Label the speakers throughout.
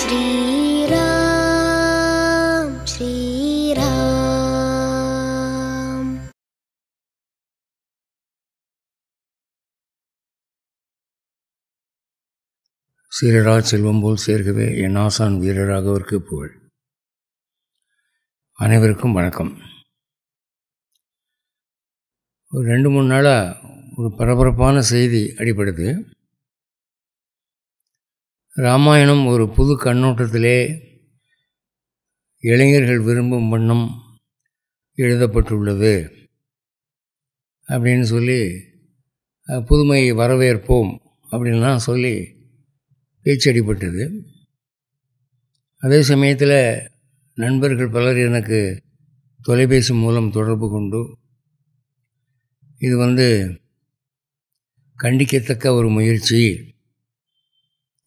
Speaker 1: ஸ்ரீராம் ஸ்ரீராம்.
Speaker 2: சீரராஜ் செல்வம் போல் சேர்க்கவே என் ஆசான் வீரராகவருக்கு புகழ். அனைவருக்கும் வணக்கம். ஒரு 2-3 நாளாக ஒரு பரபரப்பான செய்தி அடிபடுது. ராமாயணம் ஒரு புது கண்ணோட்டத்திலே இளைஞர்கள் விரும்பும் வண்ணம் எழுதப்பட்டுள்ளது அப்படின்னு சொல்லி புதுமை வரவேற்போம் அப்படின்லாம் சொல்லி பேச்சடிப்பட்டது. அதே சமயத்தில் நண்பர்கள் பலர் எனக்கு தொலைபேசி மூலம் தொடர்பு கொண்டு இது கண்டிக்கத்தக்க ஒரு முயற்சி,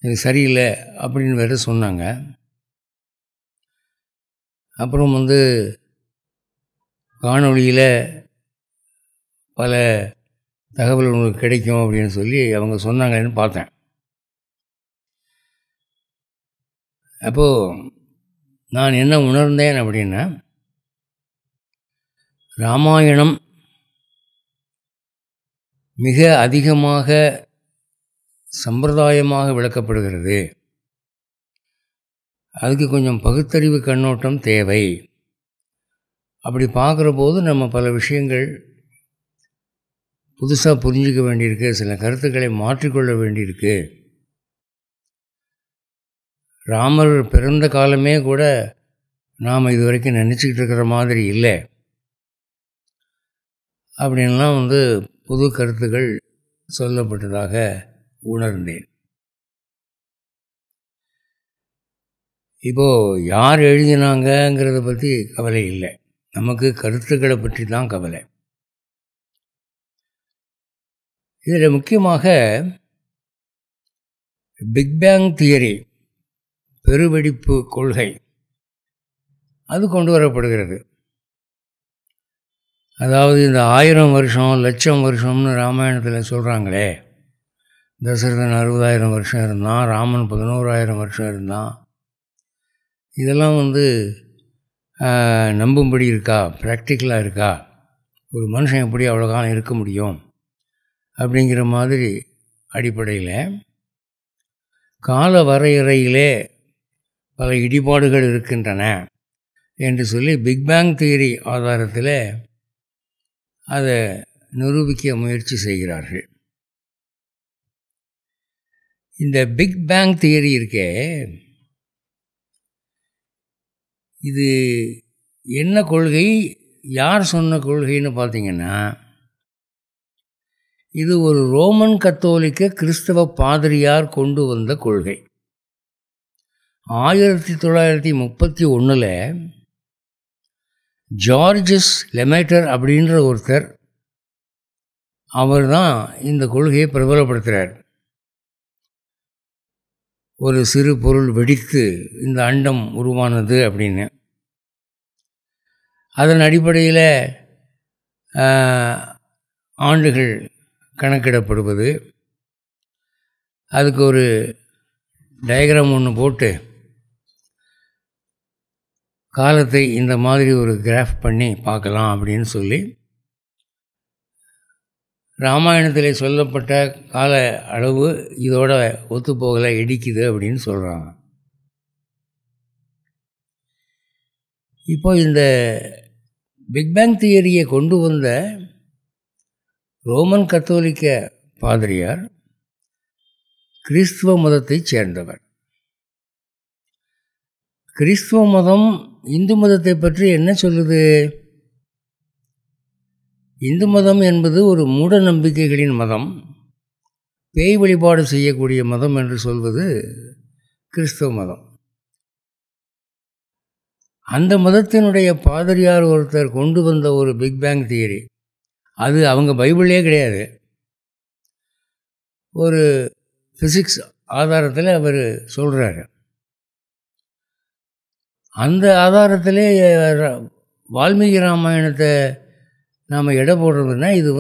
Speaker 2: இது சரியில்லை அப்படின்னு வேறு சொன்னாங்க. அப்புறம் காணொளியில் பல தகவல் உங்களுக்கு கிடைக்கும் அப்படின்னு சொல்லி அவங்க சொன்னாங்கன்னு பார்த்தேன். அப்போது நான் என்ன உணர்ந்தேன் அப்படின்னா, ராமாயணம் மிக அதிகமாக சம்பிரதாயமாக விளக்கப்படுகிறது. அதுக்கு கொஞ்சம் பகுத்தறிவு கண்ணோட்டம் தேவை. அப்படி பார்க்குற போது நம்ம பல விஷயங்கள் புதுசாக புரிஞ்சிக்க வேண்டியிருக்கு, சில கருத்துக்களை மாற்றிக்கொள்ள வேண்டியிருக்கு. ராமர் பிறந்த காலமே கூட நாம் இது வரைக்கும் நினச்சிக்கிட்டு இருக்கிற மாதிரி இல்லை அப்படின்லாம் புது கருத்துக்கள் சொல்லப்பட்டதாக உணர்ந்தேன். இப்போது யார் எழுதினாங்கங்கிறத பற்றி கவலை இல்லை, நமக்கு கருத்துக்களை பற்றி தான் கவலை. இதில் முக்கியமாக பிக் பேங் தியரி, பெருவெடிப்பு கொள்கை, அது கொண்டு வரப்படுகிறது. அதாவது இந்த 1000 வருஷம் 1,00,000 வருஷம்னு ராமாயணத்தில் சொல்கிறாங்களே, தசரதன் 60,000 வருஷம் இருந்தான், ராமன் 11,000 வருஷம் இருந்தான். இதெல்லாம் நம்பும்படி இருக்கா, ப்ராக்டிக்கலாக இருக்கா, ஒரு மனுஷன் எப்படி அவ்வளோ காலம் இருக்க முடியும் அப்படிங்கிற மாதிரி அடிப்படையில் கால வரையறையிலே பல இடிபாடுகள் இருக்கின்றன என்று சொல்லி பிக் பேங் தியரி ஆதாரத்தில் அதை நிரூபிக்க முயற்சி செய்கிறார்கள். இந்த பிக் பேங் தியரி இருக்கே, இது என்ன கொள்கை, யார் சொன்ன கொள்கைன்னு பார்த்தீங்கன்னா, இது ஒரு ரோமன் கத்தோலிக்க கிறிஸ்தவ பாதிரியார் கொண்டு வந்த கொள்கை. 1931 ஜார்ஜஸ் லெமேட்டர் அப்படின்ற ஒருத்தர், அவர் தான் இந்த கொள்கையை பிரபலப்படுத்துகிறார். ஒரு சிறு பொருள் வெடித்து இந்த அண்டம் உருவானது அப்படின்னு. அதன் அடிப்படையில் ஆண்டுகள் கணக்கிடப்படுவது, அதுக்கு ஒரு டயக்ராம் ஒன்று போட்டு காலத்தை இந்த மாதிரி ஒரு கிராஃப் பண்ணி பார்க்கலாம் அப்படின்னு சொல்லி ராமாயணத்தில் சொல்லப்பட்ட கால அளவு இதோட ஒத்துப்போகலை, இடிக்குது அப்படின்னு சொல்கிறாங்க. இப்போ இந்த பிக் பேங் தியரியை கொண்டு வந்த ரோமன் கத்தோலிக்க பாதிரியார் கிறிஸ்துவ மதத்தைச் சேர்ந்தவர். கிறிஸ்துவ மதம் இந்து மதத்தை பற்றி என்ன சொல்லுது? இந்து மதம் என்பது ஒரு மூட நம்பிக்கைகளின் மதம், பேய் வழிபாடு செய்யக்கூடிய மதம் என்று சொல்வது கிறிஸ்துவ மதம். அந்த மதத்தினுடைய பாதிரியார் ஒருத்தர் கொண்டு வந்த ஒரு பிக் பேங் தியரி, அது அவங்க பைபிளே கிடையாது, ஒரு ஃபிசிக்ஸ் ஆதாரத்தில் அவர் சொல்கிறாரு. அந்த ஆதாரத்திலே வால்மீகி ராமாயணத்தை நாம் எடை போடுறதுன்னா இது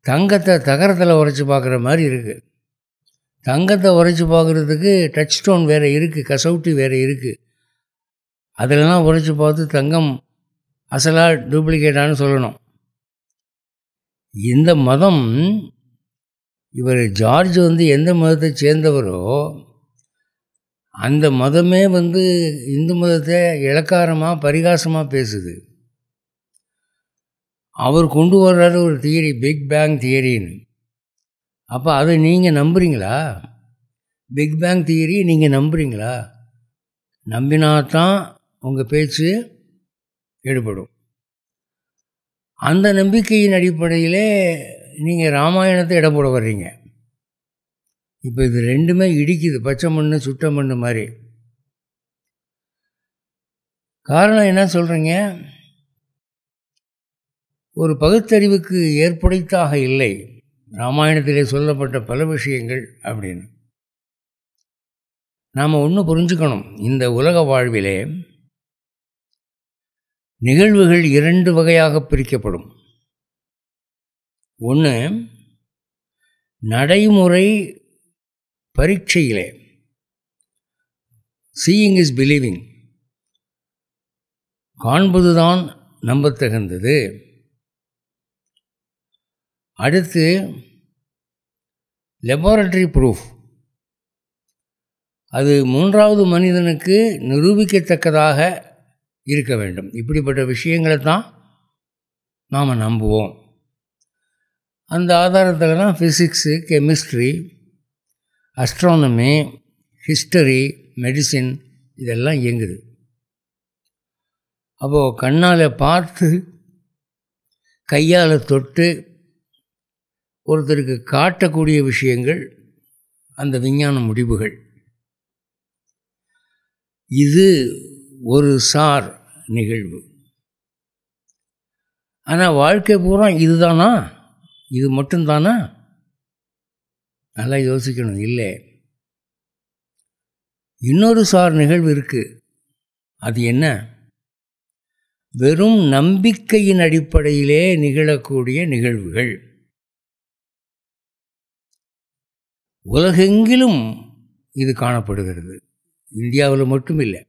Speaker 2: தங்கத்தை தகரத்தில் உரைச்சி பார்க்குற மாதிரி இருக்குது. தங்கத்தை உரைச்சி பார்க்குறதுக்கு டச் ஸ்டோன் வேறு இருக்குது, கசவுட்டி வேறு இருக்குது. அதிலெல்லாம் உரைச்சி பார்த்து தங்கம் அசலாக டூப்ளிகேட்டானு சொல்லணும். இந்த மதம், இவர் ஜார்ஜ் எந்த மதத்தை சேர்ந்தவரோ அந்த மதமே இந்து மதத்தை இளக்காரமாக பரிகாசமாக பேசுது. அவர் கொண்டு வர்றாரு ஒரு தியரி, பிக் பேங் தியரின்னு. அப்போ அதை நீங்கள் நம்புறீங்களா? பிக் பேங் தியரி நீங்கள் நம்புறீங்களா? நம்பினாதான் உங்கள் பேச்சு எடுபடும். அந்த நம்பிக்கையின் அடிப்படையிலே நீங்கள் ராமாயணத்தை இட போட வர்றீங்க. இப்போ இது ரெண்டுமே இடிக்குது, பச்சை மண் சுட்ட மண் மாதிரி. காரணம் என்ன சொல்கிறீங்க? ஒரு பகுத்தறிவுக்கு ஏற்புடைத்தாக இல்லை ராமாயணத்திலே சொல்லப்பட்ட பல விஷயங்கள் அப்படின்னு. நாம் ஒன்று புரிஞ்சுக்கணும், இந்த உலக வாழ்விலே நிகழ்வுகள் இரண்டு வகையாக பிரிக்கப்படும். ஒன்று, நடைமுறை பரீட்சையிலே சீயிங் இஸ் பிலீவிங், காண்பதுதான் நம்பத்தகுந்தது. அடுத்து லெபார்டரி ப்ரூஃப், அது மூன்றாவது மனிதனுக்கு நிரூபிக்கத்தக்கதாக இருக்க வேண்டும். இப்படிப்பட்ட விஷயங்களை தான் நாம் நம்புவோம். அந்த ஆதாரத்தில் தான் physics, chemistry, astronomy, history, medicine இதெல்லாம் இயங்குது. அப்போது கண்ணால் பார்த்து கையால் தொட்டு ஒருத்தருக்கு காட்டக்கூடிய விஷயங்கள் அந்த விஞ்ஞான முடிவுகள். இது ஒரு சார் நிகழ்வு. ஆனால் வாழ்க்கை பூரா இதுதானா? இது மட்டும்தானா? நல்லா யோசிக்கணும். இல்லை, இன்னொரு சார் நிகழ்வு இருக்குது. அது என்ன? வெறும் நம்பிக்கையின் அடிப்படையிலே நிகழக்கூடிய நிகழ்வுகள். உலகெங்கிலும் இது காணப்படுகிறது, இந்தியாவில் மட்டும் இல்லை.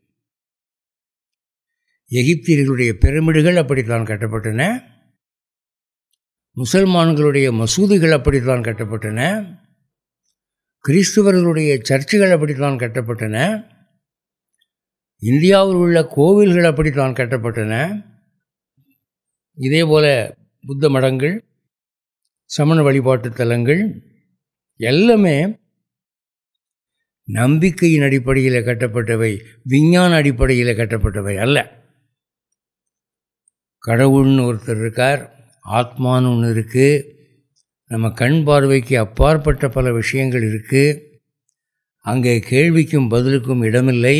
Speaker 2: எகிப்தியர்களுடைய பிரமிடுகள் அப்படித்தான் கட்டப்பட்டன, முசல்மான்களுடைய மசூதிகள் அப்படித்தான் கட்டப்பட்டன, கிறிஸ்துவர்களுடைய சர்ச்சுகள் அப்படித்தான் கட்டப்பட்டன, இந்தியாவில் உள்ள கோவில்கள் அப்படித்தான் கட்டப்பட்டன. இதே போல் புத்த மடங்கள், சமண வழிபாட்டு தலங்கள் எல்லாமே நம்பிக்கையின் அடிப்படையில் கட்டப்பட்டவை, விஞ்ஞான அடிப்படையில் கட்டப்பட்டவை அல்ல. கடவுள்னு ஒருத்தர் இருக்கார், ஆத்மான்னு ஒன்று இருக்குது, நம்ம கண் பார்வைக்கு அப்பாற்பட்ட பல விஷயங்கள் இருக்குது. அங்கே கேள்விக்கும் பதிலுக்கும் இடமில்லை,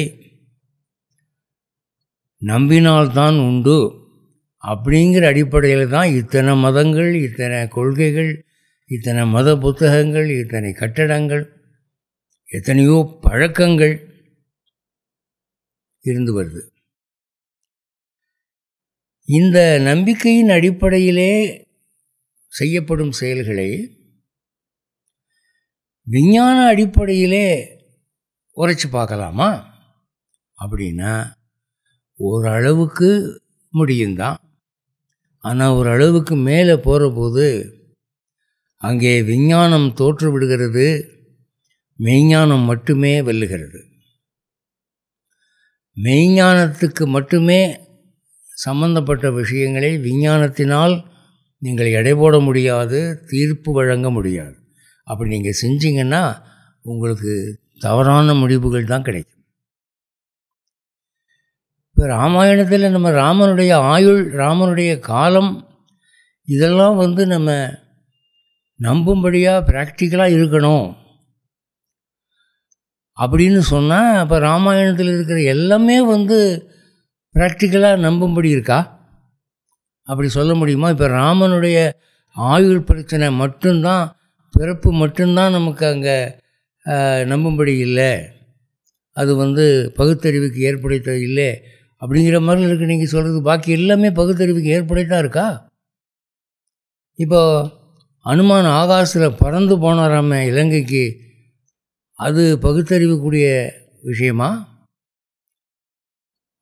Speaker 2: நம்பினால்தான் உண்டு அப்படிங்கிற அடிப்படையில் தான் இத்தனை மதங்கள், இத்தனை கொள்கைகள், இத்தனை மத புத்தகங்கள், இத்தனை கட்டடங்கள், எத்தனையோ பழக்கங்கள் இருந்து வருது. இந்த நம்பிக்கையின் அடிப்படையிலே செய்யப்படும் செயல்களை விஞ்ஞான அடிப்படையிலே உரைச்சி பார்க்கலாமா அப்படின்னா ஓரளவுக்கு முடியும்தான். ஆனால் ஓரளவுக்கு மேலே போகிற போது அங்கே விஞ்ஞானம் தோற்று விடுகிறது, மெய்ஞானம் மட்டுமே வெல்லுகிறது. மெய்ஞானத்துக்கு மட்டுமே சம்பந்தப்பட்ட விஷயங்களை விஞ்ஞானத்தினால் நீங்கள் எடை போட முடியாது, தீர்ப்பு வழங்க முடியாது. அப்படி நீங்கள் செஞ்சீங்கன்னா உங்களுக்கு தவறான முடிவுகள் தான் கிடைக்கும். இப்போ ராமாயணத்தில் நம்ம ராமனுடைய ஆயுள், ராமனுடைய காலம் இதெல்லாம் நம்ம நம்பும்படியாக ப்ராக்டிக்கலாக இருக்கணும் அப்படின்னு சொன்னால், அப்போ ராமாயணத்தில் இருக்கிற எல்லாமே ப்ராக்டிக்கலாக நம்பும்படி இருக்கா? அப்படி சொல்ல முடியுமா? இப்போ ராமனுடைய ஆயுள் பிரச்சனை மட்டும்தான், பிறப்பு மட்டும்தான் நமக்கு அங்கே நம்பும்படி இல்லை, அது பகுத்தறிவுக்கு ஏற்புடைத்தது இல்லை அப்படிங்கிற மாதிரி இருக்குது நீங்கள் சொல்கிறது. பாக்கி எல்லாமே பகுத்தறிவுக்கு ஏற்புடைத்தான் இருக்கா? இப்போ அனுமான் ஆகாசத்தில் பறந்து போனாராம இலங்கைக்கு அது பகுத்தறிவுக்குரிய விஷயமா?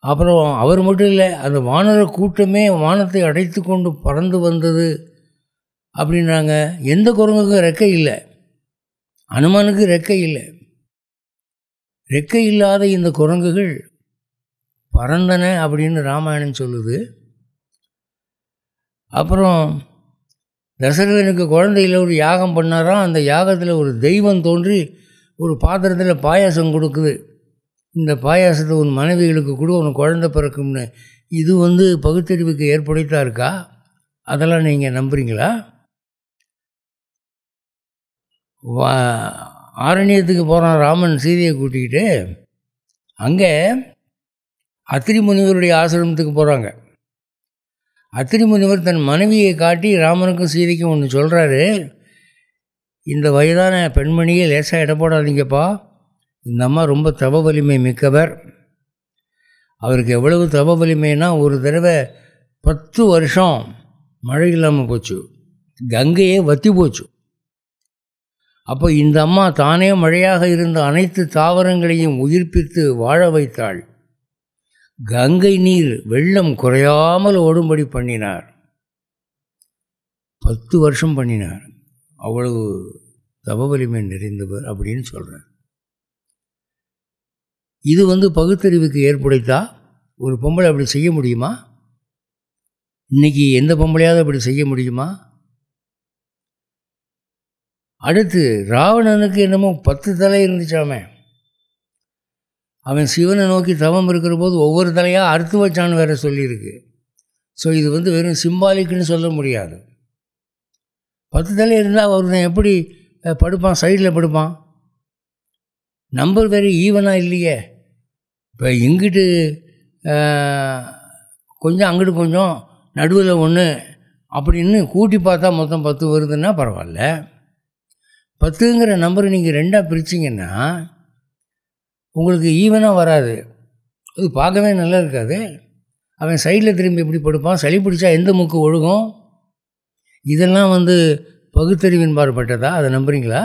Speaker 2: அப்புறம் அவர் மட்டும் இல்லை, அந்த வானர கூட்டமே வானத்தை அடைத்து கொண்டு பறந்து வந்தது அப்படின்றாங்க. எந்த குரங்குக்கும் ரெக்கை இல்லை, அனுமனுக்கு ரெக்கை இல்லை. ரெக்கை இல்லாத இந்த குரங்குகள் பறந்தன அப்படின்னு ராமாயணம் சொல்லுது. அப்புறம் தசரதனுக்கு குழந்தையில் ஒரு யாகம் பண்ணாராம். அந்த யாகத்தில் ஒரு தெய்வம் தோன்றி ஒரு பாத்திரத்தில் பாயாசம் கொடுக்குது. இந்த பாயாசத்தை உன் மனைவிகளுக்கு கூட உனக்கு குழந்தை பிறக்கும்னு. இது பகுத்தறிவுக்கு ஏற்படுத்தா இருக்கா? அதெல்லாம் நீங்கள் நம்புறீங்களா? ஆரண்யத்துக்கு போகிறான் ராமன் சீதையை கூட்டிக்கிட்டு. அங்கே அத்திரி முனிவருடைய ஆசிரமத்துக்கு போகிறாங்க. அத்திரி முனிவர் தன் மனைவியை காட்டி ராமனுக்கும் சீதைக்கும் ஒன்று சொல்கிறாரு. இந்த வயதான பெண்மணியை லேசாக இட போடாதீங்கப்பா. இந்த அம்மா ரொம்ப தவ வலிமை மிக்கவர். அவருக்கு எவ்வளவு தவ வலிமைன்னா, ஒரு தடவை 10 வருஷம் மழை இல்லாமல் போச்சு, கங்கையே வற்றி போச்சு. அப்போ இந்த அம்மா தானே மழையாக இருந்த அனைத்து தாவரங்களையும் உயிர்ப்பித்து வாழ வைத்தாள். கங்கை நீர் வெள்ளம் குறையாமல் ஓடும்படி பண்ணினார். 10 வருஷம் பண்ணினார். அவ்வளவு தவ வலிமை நிறைந்தவர் அப்படின்னு சொல்கிறார். இது பகுத்தறிவுக்கு ஏற்படுத்தா? ஒரு பொம்பளை அப்படி செய்ய முடியுமா? இன்றைக்கி எந்த பொம்பளையாவது அப்படி செய்ய முடியுமா? அடுத்து ராவணனுக்கு என்னமோ 10 தலை இருந்துச்சாமே. அவன் சிவனை நோக்கி தவம் இருக்கிற போது ஒவ்வொரு தலையாக அறுத்து வச்சான்னு வேறு சொல்லியிருக்கு. ஸோ இது வெறும் சிம்பாலிக்குன்னு சொல்ல முடியாது. 10 தலை இருந்தால் அவர் எப்படி படுப்பான்? சைடில் படுப்பான். நம்பர் வேறு ஈவனாக இல்லையே. இப்போ இங்கிட்டு கொஞ்சம் அங்கிட்டு கொஞ்சம் நடுவில் ஒன்று அப்படின்னு கூட்டி பார்த்தா மொத்தம் 10 வருதுன்னா பரவாயில்ல. 10ங்கிற நம்பரை நீங்கள் 2ஆக பிரிச்சிங்கன்னா உங்களுக்கு ஈவனாக வராது. அது பார்க்கவே நல்லா இருக்காது. அவன் சைடில் திரும்பி எப்படி படுப்பான்? சளி பிடிச்சா எந்த மூக்கு ஒழுகும்? இதெல்லாம் பகுத்தறிவின் பாடுபட்டதா? அதை நம்புறீங்களா?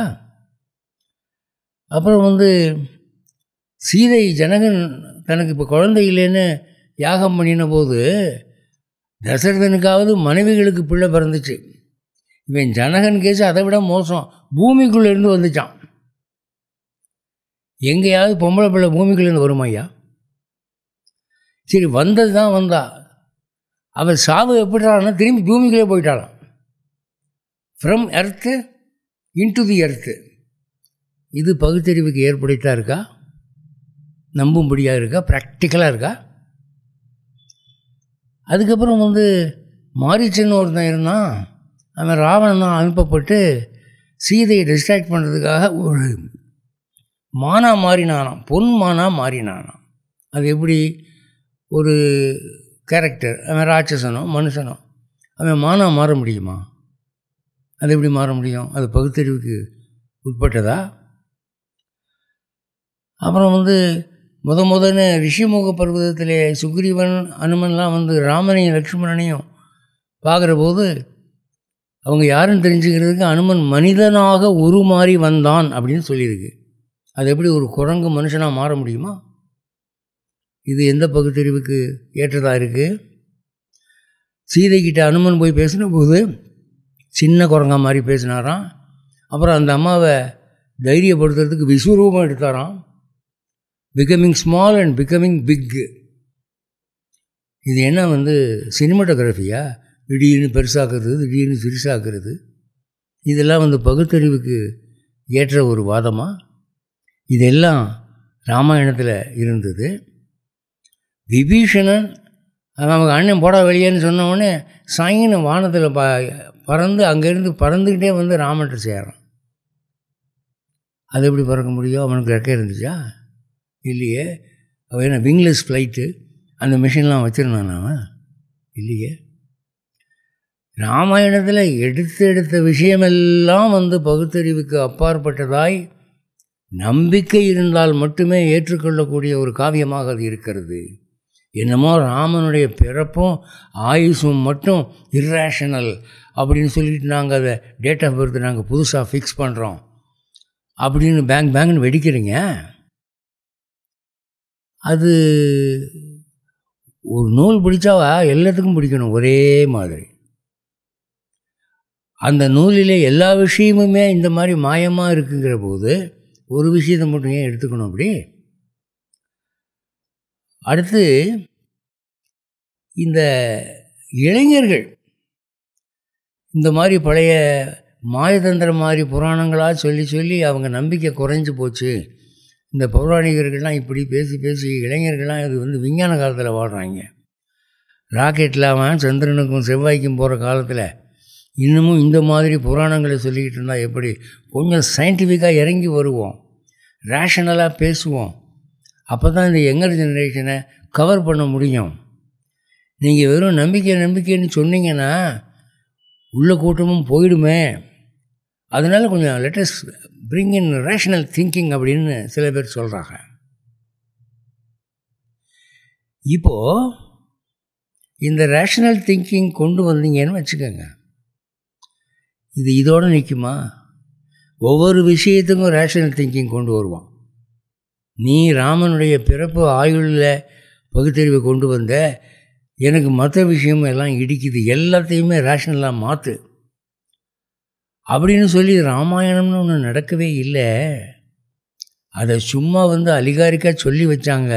Speaker 2: அப்புறம் சீதை ஜனகன் தனக்கு இப்போ குழந்தை இல்லைன்னு யாகம் பண்ணின போது தசரதனுக்காவது மனைவிகளுக்கு பிள்ளை பிறந்துச்சு. இவன் ஜனகன் கேஸ் அதை விட மோசம். பூமிக்குள்ளேருந்து வந்துச்சான். எங்கேயாவது பொம்பளை பிள்ளை பூமிக்குள்ளேருந்து வருமாய்யா? சரி, வந்தது தான் வந்தா. அவள் சாவு எப்படிறான்னா திரும்பி பூமிக்குள்ளே போயிட்டாளாம். From earth into the earth. இது பகுத்தறிவுக்கு ஏற்படுத்தா இருக்கா? நம்பும்படியாக இருக்கா? ப்ராக்டிக்கலாக இருக்கா? அதுக்கப்புறம் மாரீச்சன் ஒருத்தன் இருந்தான். அவன் ராவணன் அனுப்பப்பட்டு சீதையை டிஸ்ட்ராக்ட் பண்ணுறதுக்காக ஒரு மானா மாறினானாம். பொன் மானா மாறினானாம். அது எப்படி? ஒரு கேரக்டர், அவன் ராட்சசனோ மனுஷனோ, அவன் மானா மாற முடியுமா? அது எப்படி மாற முடியும்? அது பகுத்தறிவுக்கு உட்பட்டதா? அப்புறம் முதன்னு ரிஷிமுக பர்வதத்திலே சுக்ரீவன் அனுமன்லாம் ராமனையும் லக்ஷ்மணனையும் பார்க்குற போது அவங்க யாருன்னு தெரிஞ்சுக்கிறதுக்கு அனுமன் மனிதனாக உருமாறி வந்தான் அப்படின்னு சொல்லியிருக்கு. அது எப்படி ஒரு குரங்கு மனுஷனாக மாற முடியுமா? இது எந்த பகுத்தறிவுக்கு ஏற்றதாக இருக்குது? சீதைக்கிட்ட அனுமன் போய் பேசின போது சின்ன குரங்கா மாதிரி பேசினாராம். அப்புறம் அந்த அம்மாவை தைரியப்படுத்துறதுக்கு விஸ்வரூபம் எடுத்தாராம். Becoming small and becoming big. இது என்ன சினிமாட்டோகிராஃபியா? திடீர்னு பெருசாக்குறது, திடீர்னு சிறுசாக்குறது. இதெல்லாம் பகுத்தறிவுக்கு ஏற்ற ஒரு வாதமா? இதெல்லாம் ராமாயணத்தில் இருந்தது. விபீஷணன் அவங்க அண்ணன் போடா வெளியேன்னு சொன்னோடனே சாயின்னு வானத்தில் பறந்து அங்கேருந்து பறந்துக்கிட்டே ராமன்ட்ட சேரான். அது எப்படி பறக்க முடியும்? அவனுக்கு ரெக்கை இருந்துச்சா? இல்லையே. அவன் என்ன விங்லெஸ் ஃப்ளைட்டு அந்த மிஷின்லாம் வச்சுருந்தான் அவன்? இல்லையே. ராமாயணத்தில் எடுத்த விஷயமெல்லாம் பகுத்தறிவுக்கு அப்பாற்பட்டதாய் நம்பிக்கை இருந்தால் மட்டுமே ஏற்றுக்கொள்ளக்கூடிய ஒரு காவியமாக அது இருக்கிறது. என்னமோ ராமனுடைய பிறப்பும் ஆயுசும் மட்டும் இர்ரேஷனல் அப்படின்னு சொல்லிட்டு நாங்கள் அதை டேட் ஆஃப் பர்த் நாங்கள் புதுசாக ஃபிக்ஸ் பண்ணுறோம். அப்படின்னு பேங்க்னு வெடிக்கிறீங்க. அது ஒரு நூல் பிடிச்சாவா எல்லாத்துக்கும் பிடிக்கணும் ஒரே மாதிரி. அந்த நூலிலே எல்லா விஷயமுமே இந்த மாதிரி மாயமாக இருக்குங்கிற போது ஒரு விஷயத்தை மட்டும் ஏன் எடுத்துக்கணும் அப்படி? அடுத்து இந்த இளைஞர்கள் இந்த மாதிரி பழைய மாயதந்திரம் மாதிரி புராணங்களாக சொல்லி சொல்லி அவங்க நம்பிக்கை குறைஞ்சி போச்சு. இந்த பௌராணிகர்கள்லாம் இப்படி பேசி பேசி இளைஞர்கள்லாம் இது விஞ்ஞான காலத்தில் வாழ்கிறாங்க. ராக்கெட்டில் அவன் சந்திரனுக்கும் செவ்வாய்க்கும் போகிற காலத்தில் இன்னமும் இந்த மாதிரி புராணங்களை சொல்லிக்கிட்டு இருந்தால் எப்படி? கொஞ்சம் சயின்டிஃபிக்காக இறங்கி வருவோம், ரேஷனலாக பேசுவோம். அப்போ தான் இந்த யங்கர் ஜெனரேஷனை கவர் பண்ண முடியும். நீங்கள் வெறும் நம்பிக்கைன்னு சொன்னீங்கன்னா உள்ள கூட்டமும் போயிடுமே. அதனால் கொஞ்சம் let's bring in rational thinking அப்படின்னு சில பேர் சொல்கிறாங்க. இப்போது இந்த ரேஷனல் திங்கிங் கொண்டு வந்தீங்கன்னு வச்சுக்கோங்க, இது இதோடு நிற்குமா? ஒவ்வொரு விஷயத்துக்கும் ரேஷனல் திங்கிங் கொண்டு வருவான். நீ ராமனுடைய பிறப்பு ஆயுளில் பகுத்தறிவை கொண்டு வந்த, எனக்கு மற்ற விஷயமும் எல்லாம் இடிக்குது, எல்லாத்தையுமே ரேஷனலாக மாற்று அப்படின்னு சொல்லி ராமாயணம்னு ஒன்று நடக்கவே இல்லை. அதை சும்மா அலிகாரிக்காக சொல்லி வச்சாங்க.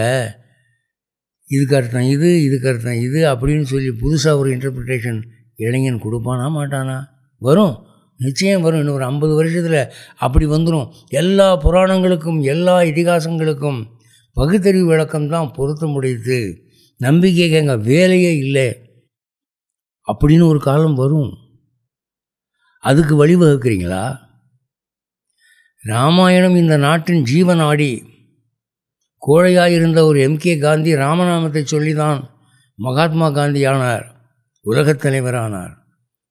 Speaker 2: இதுக்கு அர்த்தம் இது, இதுக்கு அர்த்தம் இது அப்படின்னு சொல்லி புதுசாக ஒரு இன்டர்பிரிட்டேஷன் இளைஞன் கொடுப்பானா மாட்டானா? வரும், நிச்சயம் வரும். இன்னும் ஒரு 50 வருஷத்தில் அப்படி வந்துடும். எல்லா புராணங்களுக்கும் எல்லா இதிகாசங்களுக்கும் பகுத்தறிவு விளக்கம்தான் பொருத்த முடியுது, நம்பிக்கைக்கு எங்கள் வேலையே இல்லை அப்படின்னு ஒரு காலம் வரும். அதுக்கு வழிவகுக்கிறீங்களா? ராமாயணம் இந்த நாட்டின் ஜீவனாடி. கோழையாக இருந்த ஒரு MK காந்தி ராமநாமத்தை சொல்லி தான் மகாத்மா காந்தி ஆனார், உலகத் தலைவரானார்.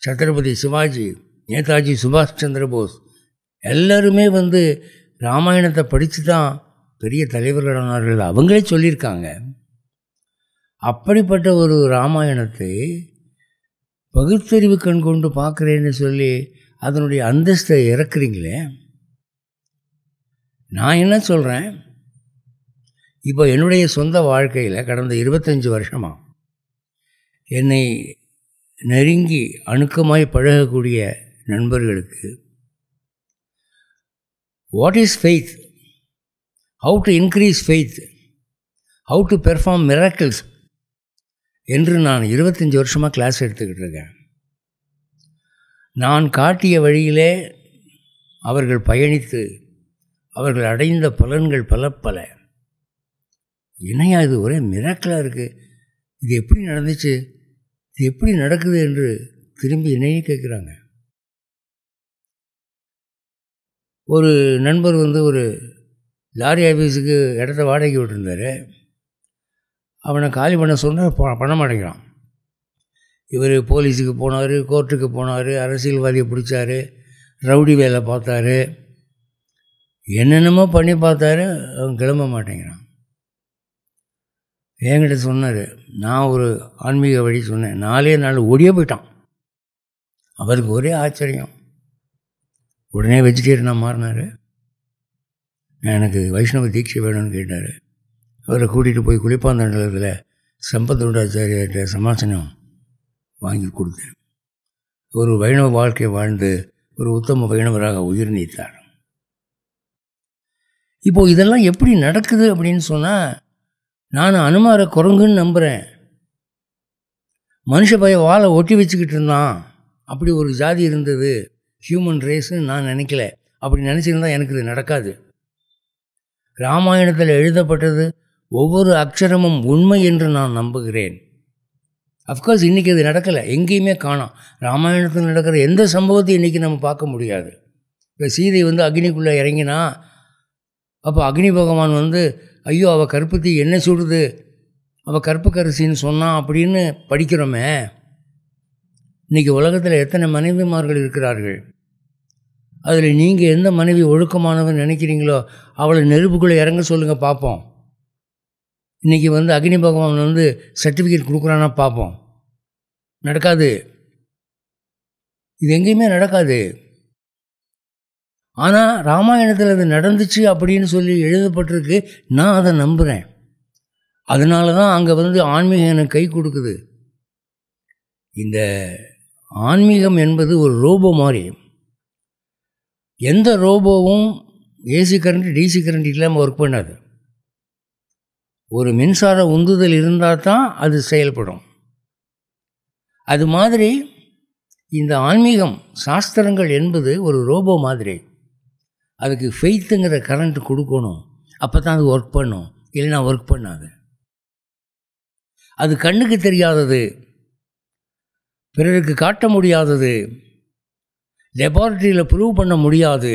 Speaker 2: சத்ரபதி சிவாஜி, நேதாஜி சுபாஷ் சந்திர போஸ் எல்லோருமே ராமாயணத்தை படித்து தான் பெரிய தலைவர்களானார்கள். அவங்களே சொல்லியிருக்காங்க. அப்படிப்பட்ட ஒரு ராமாயணத்தை பகுத்தறிவு கண் கொண்டு பார்க்குறேன்னு சொல்லி அதனுடைய அந்தஸ்தை இறக்குறீங்களே. நான் என்ன சொல்கிறேன், இப்போ என்னுடைய சொந்த வாழ்க்கையில் கடந்த 25 வருஷமாக என்னை நெருங்கி அணுக்கமாய் பழகக்கூடிய நண்பர்களுக்கு what is faith, how to increase faith, how to perform miracles என்று நான் 25 வருஷமாக கிளாஸ் எடுத்துக்கிட்டு இருக்கேன். நான் காட்டிய வழியிலே அவர்கள் பயணித்து அவர்கள் அடைந்த பலன்கள் பல. என்னையா இது ஒரே மிராக்கிளாக இருக்குது, இது எப்படி நடந்துச்சு, இது எப்படி நடக்குது என்று திரும்பி என்னையே கேட்குறாங்க. ஒரு நண்பர் ஒரு லாரி ஆஃபீஸுக்கு இடத்த வாடகைக்கு விட்டுருந்தார். அவனை காலி பண்ண சொன்னால் பண்ண மாட்டேங்கிறான். இவர் போலீஸுக்கு போனார், கோர்ட்டுக்கு போனார், அரசியல்வாதியை பிடிச்சார், ரவுடி வேலை பார்த்தாரு, என்னென்னமோ பண்ணி பார்த்தாரு, அவன் கிளம்ப மாட்டேங்கிறான். என்கிட்ட சொன்னார். நான் ஒரு ஆன்மீக வழி சொன்னேன். 4 நாள் ஓடியே போயிட்டான். அவருக்கு ஒரே ஆச்சரியம். உடனே வெஜிடேரியனாக மாறினார். எனக்கு வைஷ்ணவ தீட்சை வேணும்னு கேட்டார். அவரை கூட்டிகிட்டு போய் குளிப்பாந்தண்டத்தில் சம்பத்துண்டாச்சாரியார்கிட்ட சமாசனம் வாங்கி கொடுத்தேன். ஒரு வைணவ வாழ்க்கை வாழ்ந்து ஒரு உத்தம வைணவராக உயிர் நீத்தார். இப்போது இதெல்லாம் எப்படி நடக்குது அப்படின்னு சொன்னால், நான் அனுமார குரங்குன்னு நம்புகிறேன். மனுஷ பைய வாழை ஒட்டி வச்சுக்கிட்டு இருந்தான், அப்படி ஒரு ஜாதி இருந்தது, ஹியூமன் ரேஸுன்னு நான் நினைக்கல. அப்படி நினச்சிருந்தால் எனக்கு இது நடக்காது. ராமாயணத்தில் எழுதப்பட்டது ஒவ்வொரு அக்ஷரமும் உண்மை என்று நான் நம்புகிறேன். அஃப்கோர்ஸ் இன்றைக்கி அது நடக்கலை, எங்கேயுமே காணோம். ராமாயணத்தில் நடக்கிற எந்த சம்பவத்தையும் இன்றைக்கி நம்ம பார்க்க முடியாது. இப்போ சீதை அக்னிக்குள்ளே இறங்கினா, அப்போ அக்னி பகவான் ஐயோ அவள் கற்பத்தி என்ன சுடுது, அவள் கற்புக்கரசின்னு சொன்னான் அப்படின்னு படிக்கிறோமே. இன்றைக்கி உலகத்தில் எத்தனை மனைவிமார்கள் இருக்கிறார்கள், அதில் நீங்கள் எந்த மனைவி ஒழுக்கமானவன் நினைக்கிறீங்களோ அவளை நெருப்புக்குள்ளே இறங்க சொல்லுங்கள் பார்ப்போம். இன்றைக்கி அக்னி பகவான் சர்டிஃபிகேட் கொடுக்குறான்னா பார்ப்போம். நடக்காது, இது எங்கேயுமே நடக்காது. ஆனால் ராமாயணத்தில் அது நடந்துச்சு அப்படின்னு சொல்லி எழுதப்பட்டிருக்கு. நான் அதை நம்புகிறேன். அதனால தான் அங்கே வந்து ஆன்மீகம் எனக்கு கை கொடுக்குது. இந்த ஆன்மீகம் என்பது ஒரு ரோபோ மாதிரி. எந்த ரோபோவும் ஏசி கரண்ட் டிசி கரண்ட் இல்லாமல் ஒர்க் பண்ணாது. ஒரு மின்சார உந்துதல் இருந்தால் தான் அது செயல்படும். அது மாதிரி இந்த ஆன்மீகம் சாஸ்திரங்கள் என்பது ஒரு ரோபோ மாதிரி. அதுக்கு ஃபெய்த்துங்கிற கரண்ட் கொடுக்கணும், அப்போ தான் அது ஒர்க் பண்ணும், இல்லைன்னா ஒர்க் பண்ணாது. அது கண்ணுக்கு தெரியாதது, பிறருக்கு காட்ட முடியாதது, லெபார்ட்டரியில் ப்ரூவ் பண்ண முடியாது.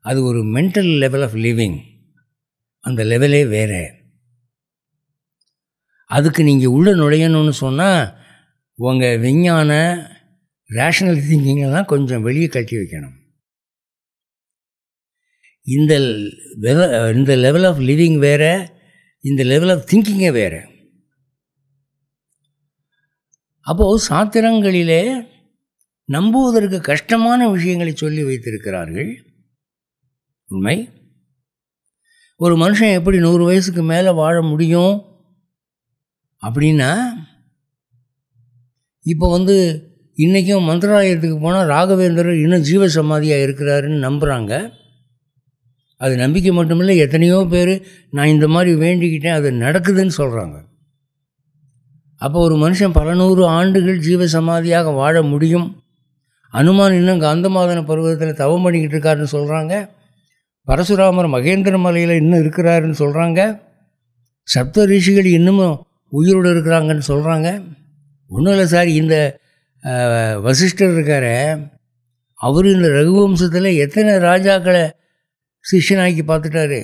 Speaker 2: அது ஒரு மென்டல் லெவல் ஆஃப் லிவிங். அந்த லெவலே வேறு. அதுக்கு நீங்கள் உள்ளே நுழையணும்னு சொன்னால் உங்கள் விஞ்ஞான ரேஷனல் திங்கிங்கெல்லாம் கொஞ்சம் வெளியே கட்டி வைக்கணும். இந்த லெவல் ஆஃப் லிவிங் வேறு, இந்த லெவல் ஆஃப் திங்கிங்கே வேறு. அப்போது சாத்திரங்களிலே நம்புவதற்கு கஷ்டமான விஷயங்களை சொல்லி வைத்திருக்கிறார்கள். உண்மை. ஒரு மனுஷன் எப்படி 100 வயசுக்கு மேலே வாழ முடியும் அப்படின்னா, இப்போ வந்து இன்றைக்கும் மந்திராலயத்துக்கு போனால் ராகவேந்திரர் இன்னும் ஜீவ சமாதியாக இருக்கிறாருன்னு நம்புகிறாங்க. அது நம்பிக்கை மட்டுமில்லை, எத்தனையோ பேர் நான் இந்த மாதிரி வேண்டிக்கிட்டேன் அது நடக்குதுன்னு சொல்கிறாங்க. அப்போ ஒரு மனுஷன் பல 100 ஆண்டுகள் ஜீவ சமாதியாக வாழ முடியும். அனுமான் இன்னும் காந்தமாதன பருவத்தில் தவம் பண்ணிக்கிட்டு இருக்காருன்னு சொல்கிறாங்க. பரசுராமர் மகேந்திர மலையில் இன்னும் இருக்கிறாருன்னு சொல்கிறாங்க. சப்த ரிஷிகள் இன்னமும் உயிரோடு இருக்கிறாங்கன்னு சொல்கிறாங்க. ஒன்றும் இல்லை சார், இந்த வசிஷ்டர் இருக்கார, அவர் இந்த ரகுவம்சத்தில் எத்தனை ராஜாக்களை சிஷ்யனாக்கி பார்த்துட்டாரு.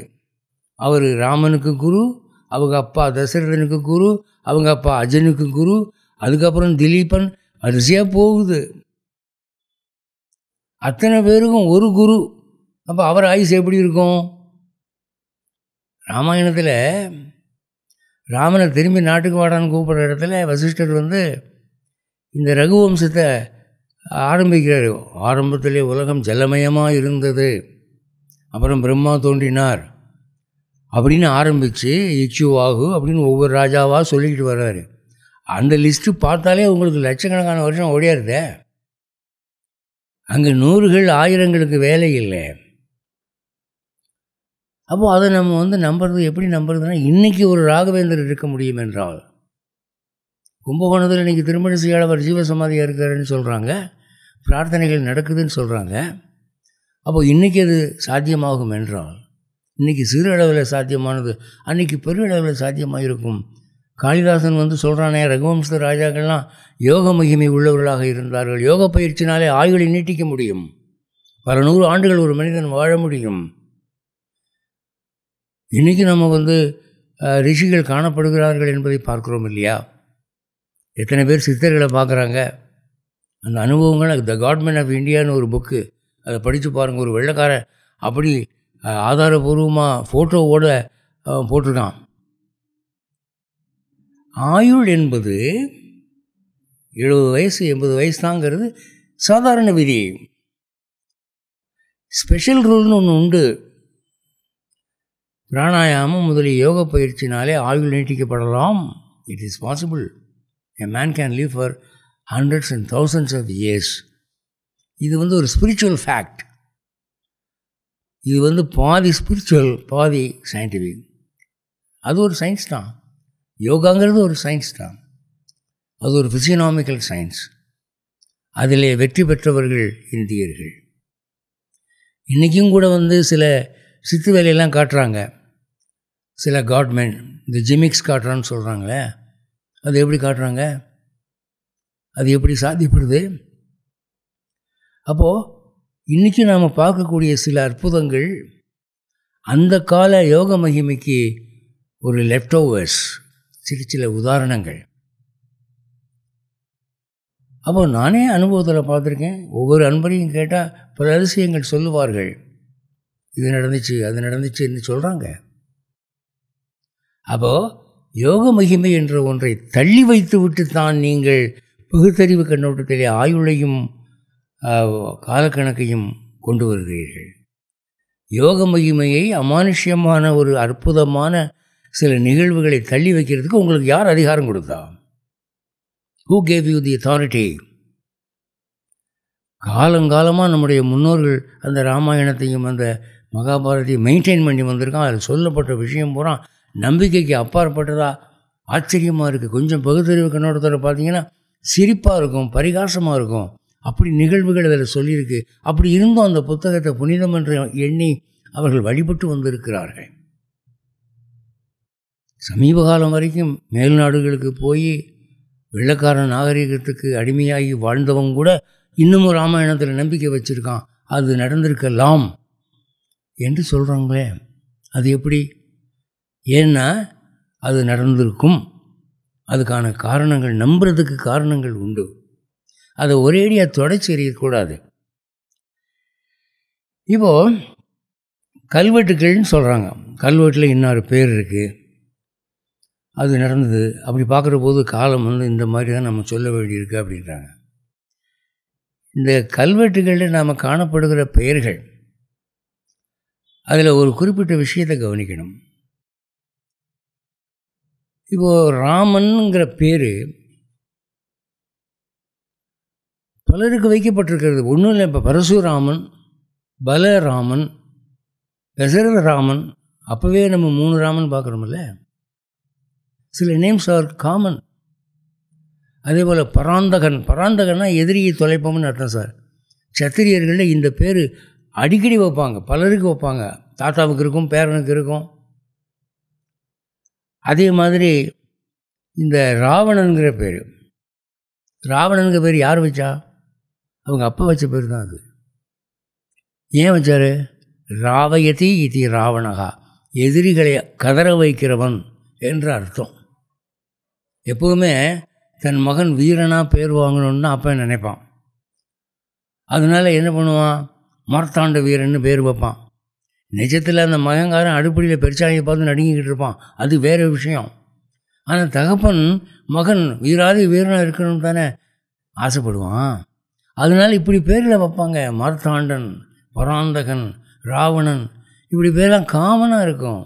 Speaker 2: அவர் ராமனுக்கு குரு, அவங்க அப்பா தசரதனுக்கு குரு, அவங்க அப்பா அஜனுக்கு குரு, அதுக்கப்புறம் திலீபன், வரிசையாக போகுது. அத்தனை பேருக்கும் ஒரு குரு. அப்போ அவர் ஆயுசு எப்படி இருக்கும்? ராமாயணத்தில் ராமனை திரும்பி நாட்டுக்கு வாடான்னு கூப்பிட்ற இடத்துல வசிஷ்டர் வந்து இந்த ரகுவம்சத்தை ஆரம்பிக்கிறார். ஆரம்பத்திலே உலகம் ஜலமயமாக இருந்தது, அப்புறம் பிரம்மா தோன்றினார் அப்படின்னு ஆரம்பித்து இக்ஷுவாகு அப்படின்னு ஒவ்வொரு ராஜாவாக சொல்லிக்கிட்டு வர்றாரு. அந்த லிஸ்ட்டு பார்த்தாலே உங்களுக்கு லட்சக்கணக்கான வருஷம் ஓடியாருதே. அங்கே 100கள் 1000ங்களுக்கு வேலை இல்லை. அப்போது அதை நம்ம வந்து நம்புறது எப்படி நம்புறதுன்னா, இன்றைக்கி ஒரு ராகவேந்தர் இருக்க முடியும் என்றால், கும்பகோணத்தில் இன்றைக்கி திருமண செய்யாளவர் ஜீவசமாதியாக இருக்காருன்னு சொல்கிறாங்க, பிரார்த்தனைகள் நடக்குதுன்னு சொல்கிறாங்க. அப்போது இன்றைக்கி அது சாத்தியமாகும் என்றால், இன்றைக்கி சிறு அளவில் சாத்தியமானது அன்றைக்கி பெரிய அளவில் சாத்தியமாக இருக்கும். காளிதாசன் வந்து சொல்கிறானே, ரகுவம்ச ராஜாக்கள்லாம் யோக மகிமை உள்ளவர்களாக இருந்தார்கள். யோக பயிற்சினாலே ஆயுளை நீட்டிக்க முடியும். பல 100 ஆண்டுகள் ஒரு மனிதன் வாழ முடியும். இன்றைக்கி நம்ம வந்து ரிஷிகள் காணப்படுகிறார்கள் என்பதை பார்க்குறோம் இல்லையா? எத்தனை பேர் சித்தர்களை பார்க்குறாங்க. அந்த அனுபவங்கள் த காட்மேன் ஆஃப் இந்தியான்னு ஒரு புக்கு, அதை படித்து பாருங்கள். ஒரு வெள்ளைக்கார அப்படி ஆதாரபூர்வமாக ஃபோட்டோவோடு போட்டிருக்கான். ஆயுள் என்பது 70 வயசு 80 வயசு தாங்கிறது சாதாரண விதி. ஸ்பெஷல் ரூல்னு ஒன்று உண்டு. பிராணாயாமம் முதலிய யோக பயிற்சினாலே ஆயுள் நீட்டிக்கப்படலாம். It is possible. A man can live for hundreds and thousands of years. இது வந்து ஒரு ஸ்பிரிச்சுவல் ஃபேக்ட். இது வந்து பாதி ஸ்பிரிச்சுவல் பாதி சயின்டிஃபிக். அது ஒரு சயின்ஸ் தான். யோகாங்கிறது ஒரு சயின்ஸ் தான். அது ஒரு ஃபிசியோனாமிக்கல் சயின்ஸ். அதில் வெற்றி பெற்றவர்கள் இந்தியர்கள். இன்றைக்கும் கூட வந்து சில சித்து வேலையெல்லாம் காட்டுறாங்க. சில காட்மேன் இந்த ஜிமிக்ஸ் காட்டுறான்னு சொல்கிறாங்களே, அது எப்படி காட்டுறாங்க? அது எப்படி சாத்தியப்படுது? அப்போது இன்றைக்கி நாம் பார்க்கக்கூடிய சில அற்புதங்கள் அந்த கால யோக மகிமைக்கு ஒரு லெஃப்ட் ஓவர்ஸ், சில உதாரணங்கள். அப்போ நானே அனுபவத்தில் பார்த்துருக்கேன். ஒவ்வொரு அன்பரையும் கேட்டால் பல அதிசயங்கள் சொல்லுவார்கள். இது நடந்துச்சு அது நடந்துச்சுன்னு சொல்கிறாங்க. அப்போது யோக மகிமை என்ற ஒன்றை தள்ளி வைத்து விட்டு தான் நீங்கள் பகுத்தறிவு கண்ணோட்டத்திலே ஆயுளையும் காலக்கணக்கையும் கொண்டு வருகிறீர்கள். யோக மகிமையை அமானுஷ்யமான ஒரு அற்புதமான சில நிகழ்வுகளை தள்ளி வைக்கிறதுக்கு உங்களுக்கு யார் அதிகாரம் கொடுத்தா? Who gave you the authority? காலங்காலமாக நம்முடைய முன்னோர்கள் அந்த ராமாயணத்தையும் அந்த மகாபாரதையும் மெயின்டைன் பண்ணி வந்திருக்கான். அதில் சொல்லப்பட்ட விஷயம் பூரா நம்பிக்கைக்கு அப்பாற்பட்டதா ஆச்சரியமாக இருக்குது. கொஞ்சம் பகுத்தறிவு கண்ணோட்டத்தில் பார்த்தீங்கன்னா சிரிப்பாக இருக்கும், பரிகாசமாக இருக்கும். அப்படி நிகழ்வுகள் அதில் சொல்லியிருக்கு. அப்படி இருந்தும் அந்த புத்தகத்தை புனிதம் என்று எண்ணி அவர்கள் வழிபட்டு வந்திருக்கிறார்கள். சமீப காலம் வரைக்கும் மேல்நாடுகளுக்கு போய் வெள்ளக்கார நாகரிகத்துக்கு அடிமையாகி வாழ்ந்தவங்க கூட இன்னமும் ராமாயணத்தில் நம்பிக்கை வச்சுருக்கான். அது நடந்திருக்கலாம் என்று சொல்கிறாங்களே, அது எப்படி? ஏன்னா அது நடந்திருக்கும். அதுக்கான காரணங்கள், நம்புறதுக்கு காரணங்கள் உண்டு. அதை ஒரேடியாக தொடச்சி எறியக்கூடாது. இப்போது கல்வெட்டுக்கள்னு சொல்கிறாங்க. கல்வெட்டில் இன்னொரு பேர் இருக்குது, அது நடந்தது. அப்படி பார்க்குற போது காலம் இந்த மாதிரி தான் நம்ம சொல்ல வேண்டியிருக்கு அப்படின்றாங்க. இந்த கல்வெட்டுகளில் நாம் காணப்படுகிற பெயர்கள், அதில் ஒரு குறிப்பிட்ட விஷயத்தை கவனிக்கணும். இப்போது ராமன்ங்கிற பேர் பலருக்கு வைக்கப்பட்டிருக்கிறது. ஒன்றும் இல்லை. இப்போ பரசுராமன், பலராமன், தசரத ராமன், அப்போவே நம்ம 3 ராமன் பார்க்குறோமில்ல. சில நேம்ஸ் ஆர் காமன். அதே போல் பராந்தகன், பராந்தகன்னா எதிரியை தொலைப்போம்னு அர்த்தம் சார். சத்திரியர்களில் இந்த பேர் அடிக்கடி வைப்பாங்க, பலருக்கு வைப்பாங்க. தாத்தாவுக்கு இருக்கும், பேரனுக்கு இருக்கும். அதே மாதிரி இந்த ராவணனுங்கிற பேர், ராவணனுங்கிற பேர் யார் வச்சா? அவங்க அப்பா வச்ச பேர் தான் அது. ஏன் வச்சார்? ராவயதி இது ராவணகா, எதிரிகளை கதற வைக்கிறவன் என்று அர்த்தம். எப்போவுமே தன் மகன் வீரனாக பேர் வாங்கணுன்னு அப்போ நினைப்பான். அதனால் என்ன பண்ணுவான்? மார்த்தாண்ட வீரன்னு பேர் வைப்பான். நிஜத்தில் அந்த மகங்காரன் அடுப்படியில் பெருச்சாயை பார்த்து நடுங்கிக்கிட்டு இருப்பான், அது வேறு விஷயம். ஆனால் தகப்பன் மகன் வீராதி வீரனாக இருக்கணும்னு தானே ஆசைப்படுவான். அதனால் இப்படி பேரில் வைப்பாங்க. மார்த்தாண்டன், பராந்தகன், ராவணன், இப்படி பேரெலாம் காமனாக இருக்கும்.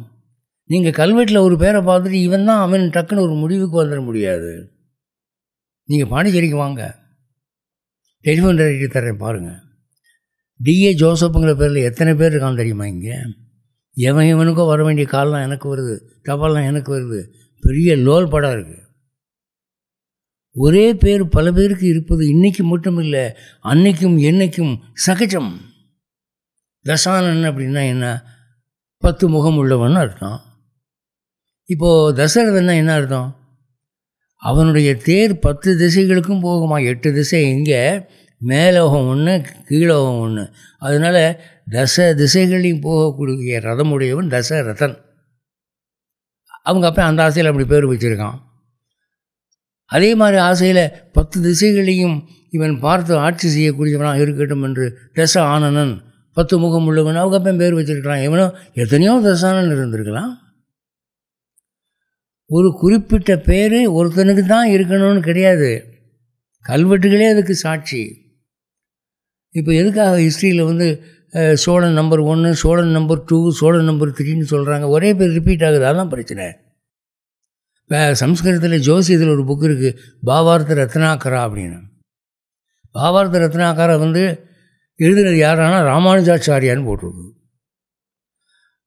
Speaker 2: நீங்கள் கல்வெட்டில் ஒரு பேரை பார்த்துட்டு இவன் தான் அவன் டக்குன்னு ஒரு முடிவுக்கு வந்துட முடியாது. நீங்கள் பாண்டிச்சேரிக்கு வாங்க, டெலிஃபோன் டைரக்டரி தர்றேன் பாருங்கள். டிஏ ஜோசப்புங்கிற பேரில் எத்தனை பேர் இருக்கான்னு தெரியுமா? இங்கே இவனுக்கோ வர வேண்டிய கால்லாம் எனக்கு வருது, தபால்லாம் எனக்கு வருது. பெரிய லோல் படம் இருக்குது. ஒரே பேர் பல பேருக்கு இருப்பது இன்றைக்கி மட்டும் இல்லை, அன்னைக்கும் என்னைக்கும் சகஜம். தசானன் அப்படின்னா என்ன? 10 முகம் உள்ளவன் அர்த்தம். இப்போது தசரதன்னா என்ன அர்த்தம்? அவனுடைய தேர் 10 திசைகளுக்கும் போகுமா. 8 திசை இங்கே, மேலோகம் ஒன்று, கீழோகம் ஒன்று. அதனால் திசைகளையும் போகக்கூடிய ரதமுடையவன் தசரதன். அவங்க அப்போ அந்த ஆசையில் அப்படி பேர் வச்சுருக்கான். அதே மாதிரி ஆசையில் 10 திசைகளையும் இவன் பார்த்து ஆட்சி செய்யக்கூடியவனாக இருக்கட்டும் என்று தச ஆனனன், 10 முகம் உள்ளவன், அவங்க அப்போ பேர் வச்சுருக்கலாம். இவனோ எத்தனையோ தசானன் இருந்திருக்கலாம். ஒரு குறிப்பிட்ட பேர் ஒருத்தனுக்கு தான் இருக்கணும்னு கிடையாது. கல்வெட்டுகளே அதுக்கு சாட்சி. இப்போ எதுக்காக ஹிஸ்ட்ரியில் Cholan number 1, Cholan number 2, Cholan number 3ன்னு சொல்கிறாங்க? ஒரே பேர் ரிப்பீட் ஆகுது, அதுதான் பிரச்சனை. இப்போ சம்ஸ்கிருதத்தில் ஜோசியத்தில் ஒரு புக் இருக்குது, பாவார்த்த ரத்னாகரா அப்படின்னு. பாவார்த்த ரத்னாகரா எழுதுனது யாரானா ராமானுஜாச்சாரியான்னு போட்டிருக்கு.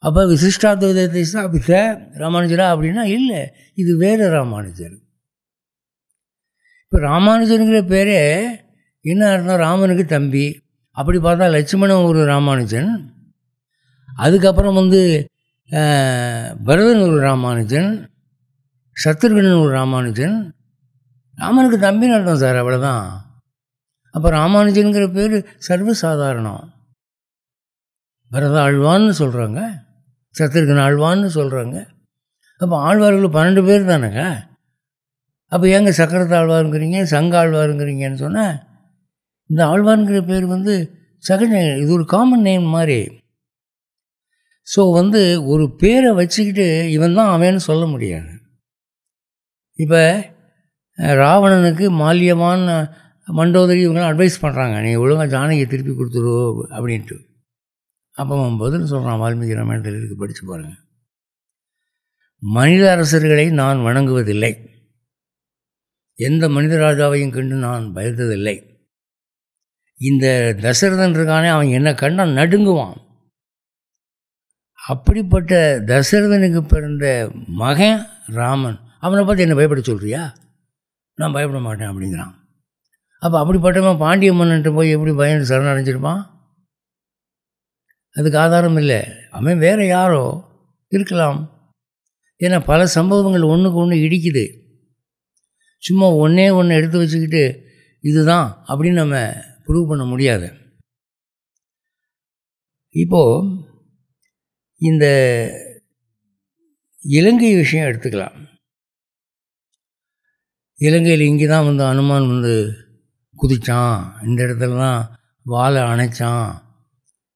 Speaker 2: அப்போ விசிஷ்டாத்வைதத்தை ஸ்தாபித்த ராமானுஜரா அப்படின்னா இல்லை, இது வேறு ராமானுஜர். இப்போ ராமானுஜருங்கிற பேரே என்ன அர்த்தம்? ராமனுக்கு தம்பி. அப்படி பார்த்தா லட்சுமணன் ஒரு ராமானுஜன், அதுக்கப்புறம் பரதன் ஒரு ராமானுஜன், சத்ருகனன் ஒரு ராமானுஜன். ராமனுக்கு தம்பின்னு அர்த்தம் சார், அவ்வளோதான். அப்போ ராமானுஜனுங்கிற பேர் சர்வசாதாரணம். பரத ஆழ்வான்னு சொல்கிறாங்க, சத்ருகன் ஆழ்வான்னு சொல்கிறாங்க. அப்போ ஆழ்வார்கள் 12 பேர் தானேங்க. அப்போ ஏங்க சக்கரத்து ஆழ்வாருங்கிறீங்க, சங்க ஆழ்வாருங்கிறீங்கன்னு சொன்னால், இந்த ஆழ்வாருங்கிற பேர் சகஜ, இது ஒரு காமன் நேம் மாதிரி. ஸோ ஒரு பேரை வச்சுக்கிட்டு இவன் தான் அவன்னு சொல்ல முடியாது. இப்போ ராவணனுக்கு மால்யவான் மண்டோதரி இவங்களாம் அட்வைஸ் பண்ணுறாங்க, நீ ஒழுங்காக ஜானகியை திருப்பி கொடுத்துரு அப்படின்ட்டு. அப்போ அவன் பதில் சொல்கிறான், வால்மீகி ராமாயணத்தில் இருக்கு, படித்து பாருங்கள். மனித அரசர்களை நான் வணங்குவதில்லை, எந்த மனித ராஜாவையும் கண்டு நான் பயந்ததில்லை. இந்த தசரதன் இருக்கானே, அவன் என்ன கண்டால் நடுங்குவான். அப்படிப்பட்ட தசரதனுக்கு பிறந்த மகன் ராமன், அவனை பார்த்து என்ன பயப்பட சொல்கிறியா? நான் பயப்பட மாட்டேன் அப்படிங்கிறான். அப்போ அப்படிப்பட்டவன் பாண்டிய மன்னன்ட்டு போய் எப்படி பயந்து சரணடைஞ்சிருப்பான்? அதுக்கு ஆதாரம் இல்லை. அவன் வேறு யாரோ இருக்கலாம். ஏன்னா பல சம்பவங்கள் ஒன்றுக்கு ஒன்று இடிக்குது. சும்மா ஒன்றே ஒன்று எடுத்து வச்சுக்கிட்டு இதுதான் அப்படின்னு நம்ம ப்ரூவ் பண்ண முடியாது. இப்போது இந்த இலங்கை விஷயம் எடுத்துக்கலாம். இலங்கையில் இங்கே தான் வந்து அனுமான் வந்து குதித்தான், இந்த இடத்துல தான் வாளை அணைச்சான்,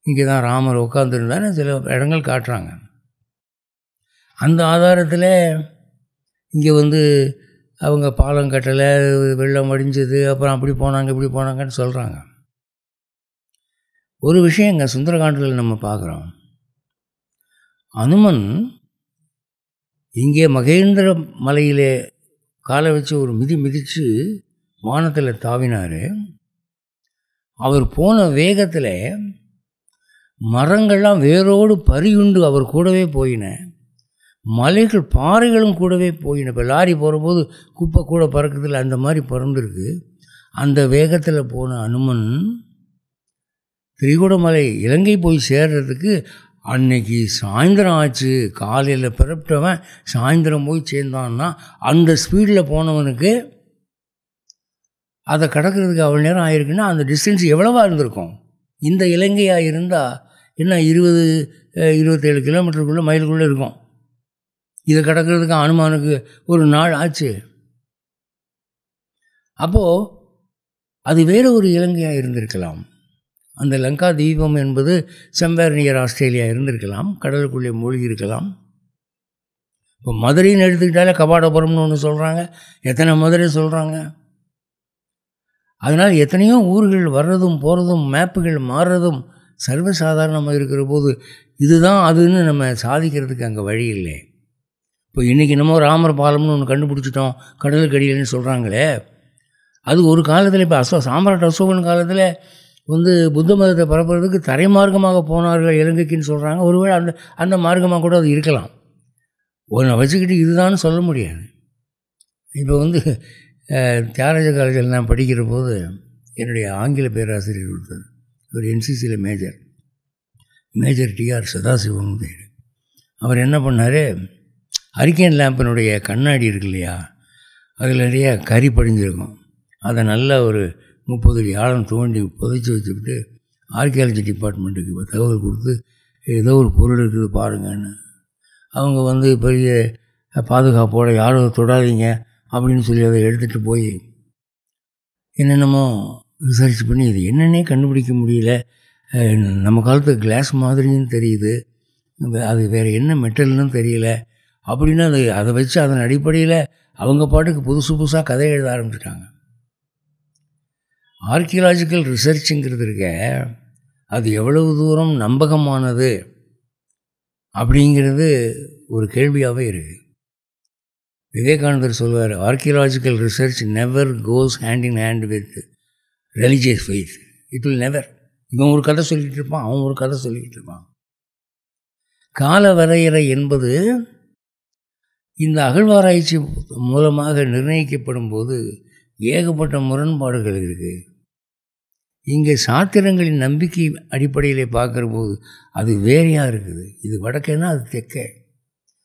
Speaker 2: இங்கே தான் ராமர் உட்காந்துருந்தான்னு சில இடங்கள் காட்டுறாங்க. அந்த ஆதாரத்தில் இங்கே வந்து அவங்க பாலம் கட்டலை, வெள்ளம் வடிஞ்சது, அப்புறம் அப்படி போனாங்க இப்படி போனாங்கன்னு சொல்கிறாங்க. ஒரு விஷயம் இங்கே சுந்தரகாண்டத்தில் நம்ம பார்க்குறோம். அனுமன் இங்கே மகேந்திர மலையிலே காலை வச்சு ஒரு மிதித்து வானத்தில் தாவினார். அவர் போன வேகத்தில் மரங்கள்லாம் வேரோடு பறியுண்டு அவர் கூடவே போயின, மலைகள் பாறைகளும் கூடவே போயின. இப்போ லாரி போகிறபோது குப்பை கூட பறக்குதில்ல, அந்த மாதிரி பறந்துருக்கு. அந்த வேகத்தில் போன அனுமன் திரிகூடமலை இலங்கை போய் சேர்றதுக்கு அன்னைக்கு சாயந்தரம் ஆச்சு. காலையில் பிறப்பிட்டவன் சாயந்தரம் போய் சேர்ந்தான்னா அந்த ஸ்பீடில் போனவனுக்கு அதை கடக்கிறதுக்கு அவ்வளோ நேரம் ஆயிருக்குன்னா அந்த டிஸ்டன்ஸ் எவ்வளவா இருந்திருக்கும்? இந்த இலங்கையாக இருந்தால் என்ன 20-27 கிலோமீட்டருக்குள்ளே மைலுக்குள்ளே இருக்கும். இதை கடக்கிறதுக்கு அனுமானுக்கு ஒரு நாள் ஆச்சு. அப்போது அது வேறு ஒரு இலங்கையாக இருந்திருக்கலாம். அந்த லங்கா தீபம் என்பது செம்பேர் நியர் ஆஸ்திரேலியா இருந்திருக்கலாம், கடலுக்குள்ளே மூழ்கி இருக்கலாம். இப்போ மதுரைன்னு எடுத்துக்கிட்டாலே கபாடபுரம்னு ஒன்று சொல்கிறாங்க, எத்தனை மதுரை சொல்கிறாங்க. அதனால் எத்தனையோ ஊர்கள் வர்றதும் போகிறதும் மேப்புகள் மாறுறதும் சர்வசாதாரணமாக இருக்கிற போது இதுதான் அதுன்னு நம்ம சாதிக்கிறதுக்கு அங்கே வழி இல்லை. இப்போ இன்றைக்கி நம்ம ராமர் பாலம்னு ஒன்று கண்டுபிடிச்சிட்டோம் கடலுக்கு அடியில்னு சொல்கிறாங்களே, அது ஒரு காலத்தில் இப்போ சாம்ராட் அசோகன் காலத்தில் வந்து புத்த மதத்தை பரப்புறதுக்கு தரை மார்க்கமாக போனார்கள் இலங்கைக்குன்னு சொல்கிறாங்க. ஒருவேளை அந்த மார்க்கமாக கூட அது இருக்கலாம். ஒன்றை வச்சுக்கிட்டு இதுதான்னு சொல்ல முடியாது. இப்போ வந்து தியாகராஜ காலேஜில் நான் படிக்கிற போது என்னுடைய ஆங்கில பேராசிரியர் ஒருத்தர், ஒரு என்சிசியில் மேஜர் டிஆர் சதாசிவம் பேர். அவர் என்ன பண்ணார், ஹரிக்கேன் லேம்பினுடைய கண்ணாடி இருக்கு இல்லையா, அதில் நிறைய கறி படிஞ்சிருக்கும். அதை நல்லா ஒரு 30 அடி ஆழம் தோண்டி புதைச்சி வச்சுக்கிட்டு ஆர்கியாலஜி டிபார்ட்மெண்ட்டுக்கு தகவல் கொடுத்து ஏதோ ஒரு பொருள் இருக்குது பாருங்கன்னு. அவங்க வந்து பெரிய பாதுகாப்போடு யாரும் தொடாதீங்க அப்படின்னு சொல்லி அதை எடுத்துகிட்டு போய் என்னென்னமோ ரிசர்ச் பண்ணி இது என்னென்னே கண்டுபிடிக்க முடியல. நம்ம காலத்து கிளாஸ் மாதிரியும் தெரியுது, அது வேறு என்ன மெட்டல்னு தெரியல அப்படின்னு அதை வச்சு அதன் அடிப்படையில் அவங்க பாட்டுக்கு புதுசாக கதை எழுத ஆரம்பிச்சிட்டாங்க. ஆர்கியலாஜிக்கல் ரிசர்ச்சுங்கிறது இருக்க அது எவ்வளவு தூரம் நம்பகமானது அப்படிங்கிறது ஒரு கேள்வியாகவே இருக்குது. விவேகானந்தர் சொல்வார், archaeological research never cos hand in hand with religious faith, it will never. இவன் ஒரு கதை சொல்லிகிட்டு இருப்பான், அவன் ஒரு கதை சொல்லிக்கிட்டு இருப்பான். கால வரையறை என்பது இந்த அகழ்வாராய்ச்சி மூலமாக நிர்ணயிக்கப்படும் போது ஏகப்பட்ட முரண்பாடுகள் இருக்குது. இங்கே சாத்திரங்களின் நம்பிக்கை அடிப்படையில் பார்க்குற போது அது வேறையாக இருக்குது. இது வடக்கேன்னா அது தெற்கே.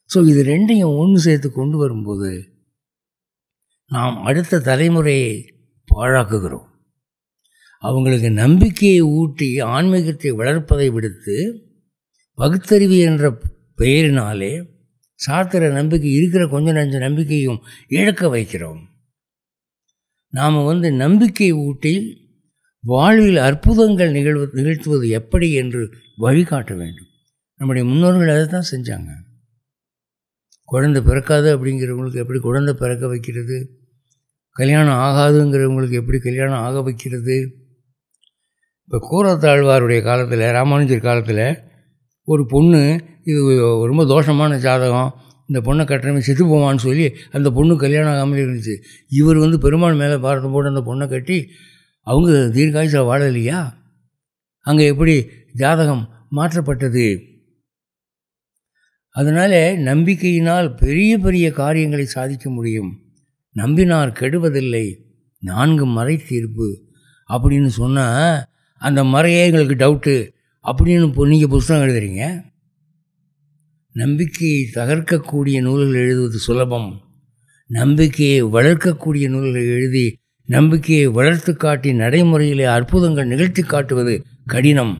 Speaker 2: ஸோ இது ரெண்டையும் ஒன்று சேர்த்து கொண்டு வரும்போது நாம் அடுத்த தலைமுறையை பாழாக்குகிறோம். அவங்களுக்கு நம்பிக்கையை ஊட்டி ஆன்மீகத்தை வளர்ப்பதை விடுத்து பகுத்தறிவு என்ற பெயரினாலே சாத்திர நம்பிக்கை இருக்கிற கொஞ்சம் நஞ்ச நம்பிக்கையும் இழக்க வைக்கிறோம். நாம் நம்பிக்கை ஊட்டி வாழ்வில் அற்புதங்கள் நிகழ்த்துவது எப்படி என்று வழிகாட்ட வேண்டும். நம்முடைய முன்னோர்கள் அதை தான் செஞ்சாங்க. குழந்தை பிறக்காது அப்படிங்கிறவங்களுக்கு எப்படி குழந்தை பிறக்க வைக்கிறது, கல்யாணம் ஆகாதுங்கிறவங்களுக்கு எப்படி கல்யாணம் ஆக வைக்கிறது? இப்போ கூரத்தாழ்வாருடைய காலத்தில், ராமானுஜர் காலத்தில் ஒரு பொண்ணு, இது ரொம்ப தோஷமான ஜாதகம், இந்த பொண்ணை கட்டுறவன் செத்து போவான்னு சொல்லி அந்த பொண்ணு கல்யாணம் ஆகாமல் இருந்துச்சு. இவர் பெருமாள் மேலே பாரத்தை போட்டு அந்த பொண்ணை கட்டி அவங்க தீர்க்காயுசாக வாழலையா? அங்கே எப்படி ஜாதகம் மாற்றப்பட்டது? அதனால் நம்பிக்கையினால் பெரிய பெரிய காரியங்களை சாதிக்க முடியும். நம்பினார் கெடுவதில்லை, 4 மறை தீர்ப்பு அப்படின்னு சொன்னால் அந்த மறையே எங்களுக்கு டவுட்டு அப்படின்னு நீங்கள் புஸ்தகம் எழுதுறீங்க. நம்பிக்கையை தகர்க்கக்கூடிய நூல்கள் எழுதுவது சுலபம், நம்பிக்கையை வளர்க்கக்கூடிய நூல்களை எழுதி நம்பிக்கையை வளர்த்து காட்டி நடைமுறையிலே அற்புதங்கள் நிகழ்த்தி காட்டுவது கடினம்.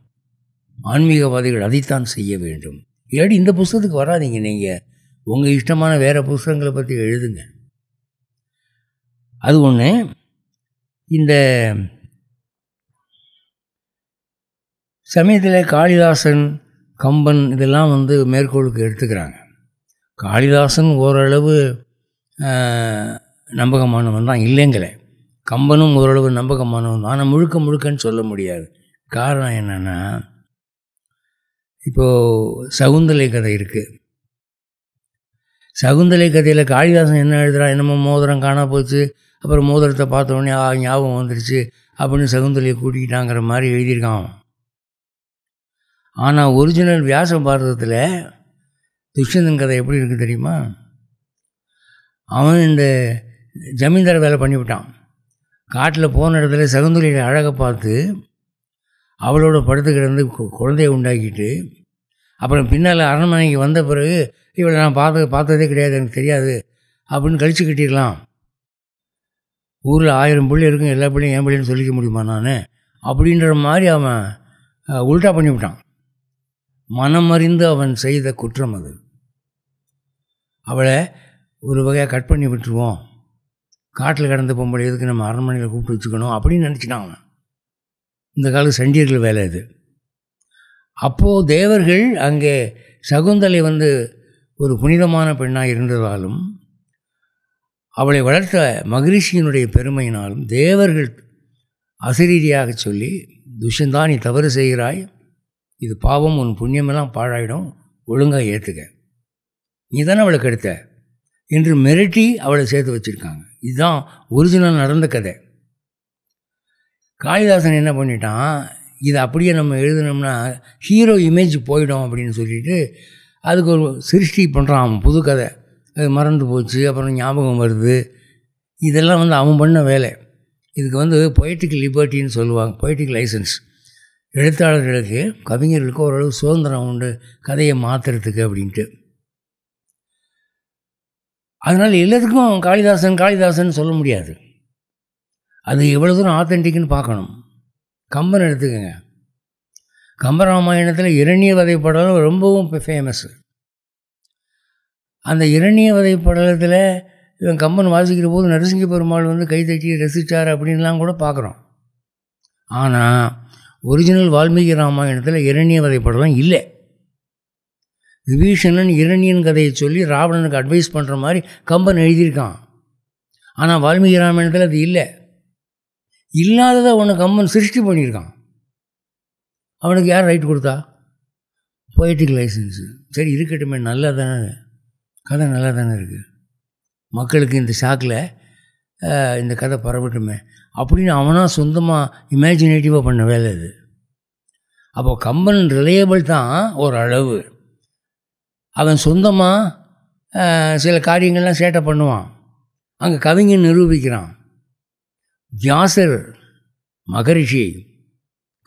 Speaker 2: ஆன்மீகவாதிகள் அதைத்தான் செய்ய வேண்டும். இல்லாட்டி இந்த புஸ்தகத்துக்கு வராதிங்க. நீங்கள் உங்கள் இஷ்டமான வேறு புஸ்தகங்களை பற்றி எழுதுங்க. அது ஒன்று. இந்த சமயத்தில் காளிதாசன், கம்பன் இதெல்லாம் மேற்கோளுக்கு எடுத்துக்கிறாங்க. காளிதாசன் ஓரளவு நம்பகமானவன் தான், இல்லைங்களே. கம்பனும் ஓரளவு நம்பகமானவன் தான். ஆனால் முழுக்கன்னு சொல்ல முடியாது. காரணம் என்னென்னா, இப்போது சகுந்தலை கதை இருக்குது. சகுந்தலை கதையில் காளிதாசன் என்ன எழுதுகிறான்? என்னமோ மோதிரம் காணா போச்சு, அப்புறம் மோதிரத்தை பார்த்தோடனே ஞாபகம் வந்துருச்சு அப்படின்னு சகுந்தலையை கூட்டிக்கிட்டாங்கிற மாதிரி எழுதியிருக்கான். ஆனால் ஒரிஜினல் வியாச பாரதத்தில் துஷ்யந்தன் கதை எப்படி இருக்குது தெரியுமா? அவன் இந்த ஜமீன்தார் வேலை பண்ணிவிட்டான். காட்டில் போன இடத்துல சகுந்தலையை அழகை பார்த்து அவளோட படுத்து கிடந்து குழந்தைய உண்டாக்கிட்டு, அப்புறம் பின்னால் அரண்மனைக்கு வந்த பிறகு இவளை நான் பார்த்ததே கிடையாது, எனக்கு தெரியாது அப்படின்னு கழிச்சு கட்டிடலாம். ஊரில் 1000 பிள்ளை இருக்கும், எல்லா பிள்ளையும் என் பிள்ளைன்னு சொல்லிக்க முடியுமா நான்? அப்படின்ற மாதிரி அவன் உல்ட்டா பண்ணிவிட்டான். மனமறிந்து அவன் செய்த குற்றம் அது. அவளை ஒரு வகையாக கட் பண்ணி விட்டுருவோம், காட்டில் கடந்த பொம்பளை எதுக்கு நம்ம அரண்மனையில் கூப்பிட்டு வச்சுக்கணும் அப்படின்னு நினச்சிட்டான் அவன். இந்த கால சண்டியர்கள் வேலை இது. அப்போது தேவர்கள் அங்கே சகுந்தலை ஒரு புனிதமான பெண்ணாக இருந்ததாலும் அவளை வளர்த்த மகரிஷியினுடைய பெருமையினாலும் தேவர்கள் அசரீரியாக சொல்லி, துஷ்யந்தா நீ தவறு செய்கிறாய், இது பாவம், உன் புண்ணியமெல்லாம் பாழாயிடும், ஒழுங்காக ஏற்றுக்க, நீ தானே அவளை கெடுத்த என்று மிரட்டி அவளை சேர்த்து வச்சுருக்காங்க. இதுதான் ஒரிஜினல் நடந்த கதை. காளிதாசன் என்ன பண்ணிட்டான், இதை அப்படியே நம்ம எழுதினோம்னா ஹீரோ இமேஜ் போயிடும் அப்படின்னு சொல்லிட்டு அதுக்கு ஒரு சிருஷ்டி பண்ணுறான். அவன் புது கதை, அது மறந்து போச்சு, அப்புறம் ஞாபகம் வருது. இதெல்லாம் அவன் பண்ண வேலை. இதுக்கு பொய்டிக் லிபர்ட்டின்னு சொல்லுவாங்க, பொய்டிக் லைசன்ஸ். எழுத்தாளர்களுக்கு, கவிஞர்களுக்கு ஓரளவு சுதந்திரம் உண்டு கதையை மாற்றுறதுக்கு அப்படின்ட்டு. அதனால் எல்லாத்துக்கும் காளிதாசன் சொல்ல முடியாது. அது எவ்வளோ தூரம் ஆத்தென்டிக்னு பார்க்கணும். கம்பன் எடுத்துக்கோங்க. கம்பராமாயணத்தில் இரணிய வதை படலம் ரொம்பவும் ஃபேமஸ்ஸு. அந்த இரணிய வதை படலத்தில் இவன் கம்பன் வாசிக்கிற போது நரசிங்க பெருமாள் கைத்தட்டி ரசித்தார் அப்படின்லாம் கூட பார்க்குறோம். ஆனால் ஒரிஜினல் வால்மீகி ராமாயணத்தில் இரணிய வதை படலம் இல்லை. விபீஷணன் இரணியன் கதையை சொல்லி ராவணனுக்கு அட்வைஸ் பண்ணுற மாதிரி கம்பன் எழுதியிருக்கான். ஆனால் வால்மீகி ராமாயணத்தில் அது இல்லை. இல்லாததை அவனை கம்பன் சிருஷ்டி பண்ணியிருக்கான். அவனுக்கு யார் ரைட் கொடுத்தா? Poetic licence. சரி இருக்கட்டுமே, நல்லா தானே கதை, நல்லா தானே இருக்குது, மக்களுக்கு இந்த ஷாக்கில் இந்த கதை பரவட்டுமே அப்படின்னு அவனாக சொந்தமாக இமேஜினேட்டிவாக பண்ண வேலை இது. அப்போ கம்பன் ரிலையபிள் தான் ஒரு அளவு. அவன் சொந்தமாக சில காரியங்கள்லாம் சேட்டை பண்ணுவான், அங்கே கவிஞன் நிரூபிக்கிறான். வியாசர் மகரிஷி,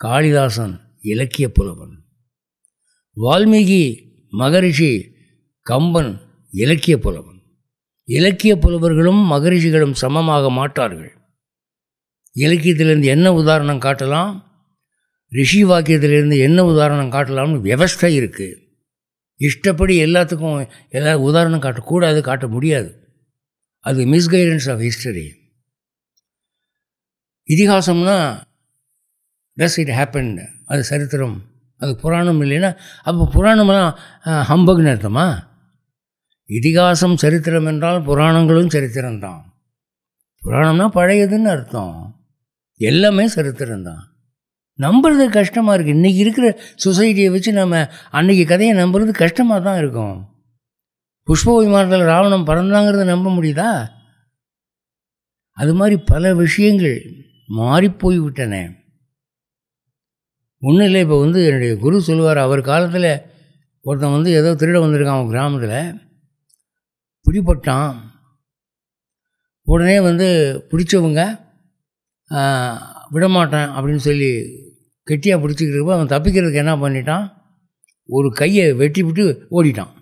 Speaker 2: காளிதாசன் இலக்கிய புலவன், வால்மீகி மகரிஷி, கம்பன் இலக்கிய புலவன். இலக்கிய புலவர்களும் மகரிஷிகளும் சமமாக மாட்டார்கள். இலக்கியத்திலிருந்து என்ன உதாரணம் காட்டலாம், ரிஷி வாக்கியத்திலிருந்து என்ன உதாரணம் காட்டலாம்னு வியவஸ்தை இருக்குது. இஷ்டப்படி எல்லாத்துக்கும் எல்லா உதாரணம் காட்டக்கூடாது, காட்ட முடியாது. அது மிஸ்கைடன்ஸ் ஆஃப் ஹிஸ்டரி. இதிகாசம்னா தஸ் இட் ஹேப்பன்ட், அது சரித்திரம், அது புராணம் இல்லைன்னா அப்போ புராணமெல்லாம் ஹம்பக்னு அர்த்தமா? இதிகாசம் சரித்திரம் என்றால் புராணங்களும் சரித்திரம்தான். புராணம்னா பழையதுன்னு அர்த்தம். எல்லாமே சரித்திரம்தான். நம்புறது கஷ்டமாக இருக்குது. இன்றைக்கி இருக்கிற சொசைட்டியை வச்சு நம்ம அன்றைக்கி கதையை நம்புறது கஷ்டமாக தான் இருக்கும். புஷ்ப விமானத்தில் ராவணன் பறந்தாங்கிறத நம்ப முடியுதா? அது மாதிரி பல விஷயங்கள் மாறிப்போய் விட்டன. ஒன்றும் இல்லை. இப்போ என்னுடைய குரு சொல்லுவார், அவர் காலத்தில் ஒருத்தன் ஏதோ திருட வந்திருக்கான் அவன் கிராமத்தில், பிடிப்பட்டான். உடனே பிடிச்சவங்க விடமாட்டேன் அப்படின்னு சொல்லி கெட்டியாக பிடிச்சிக்கிறப்ப அவன் தப்பிக்கிறதுக்கு என்ன பண்ணிட்டான், ஒரு கையை வெட்டி விட்டு ஓடிட்டான்.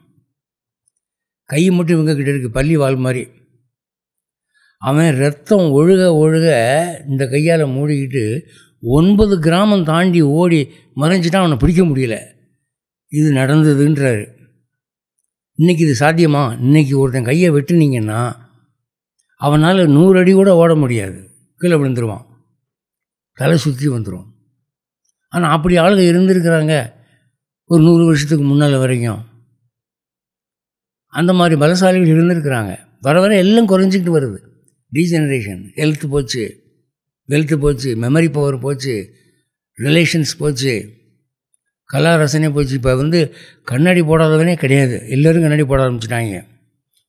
Speaker 2: கை மட்டும் இவங்க கிட்ட இருக்குது, பள்ளி வால் மாதிரி. அவன் ரத்தம் ஒழுக ஒழுக இந்த கையால் மூடிக்கிட்டு 9 கிராமம் தாண்டி ஓடி மறைஞ்சிட்டான். அவனை பிடிக்க முடியல. இது நடந்ததுன்றாரு. இன்றைக்கி இது சாத்தியமா? இன்றைக்கி ஒருத்தன் கையை வெட்டுனீங்கன்னா அவனால் 100 அடி கூட ஓட முடியாது, கீழே விழுந்துருவான், தலை சுற்றி வந்துடும். ஆனால் அப்படி ஆளுங்க இருந்திருக்கிறாங்க ஒரு 100 வருஷத்துக்கு முன்னால் வரைக்கும். அந்த மாதிரி பலசாலிகள் இருந்திருக்கிறாங்க. வர வர எல்லாம் குறைஞ்சிக்கிட்டு வருது. டீஜெனரேஷன், ஹெல்த்து போச்சு, வெல்த்து போச்சு, மெமரி பவர் போச்சு, ரிலேஷன்ஸ் போச்சு, கலா ரசனை போச்சு. இப்போ கண்ணாடி போடாதவனே கிடையாது, எல்லோரும் கண்ணாடி போட ஆரம்பிச்சிட்டாங்க.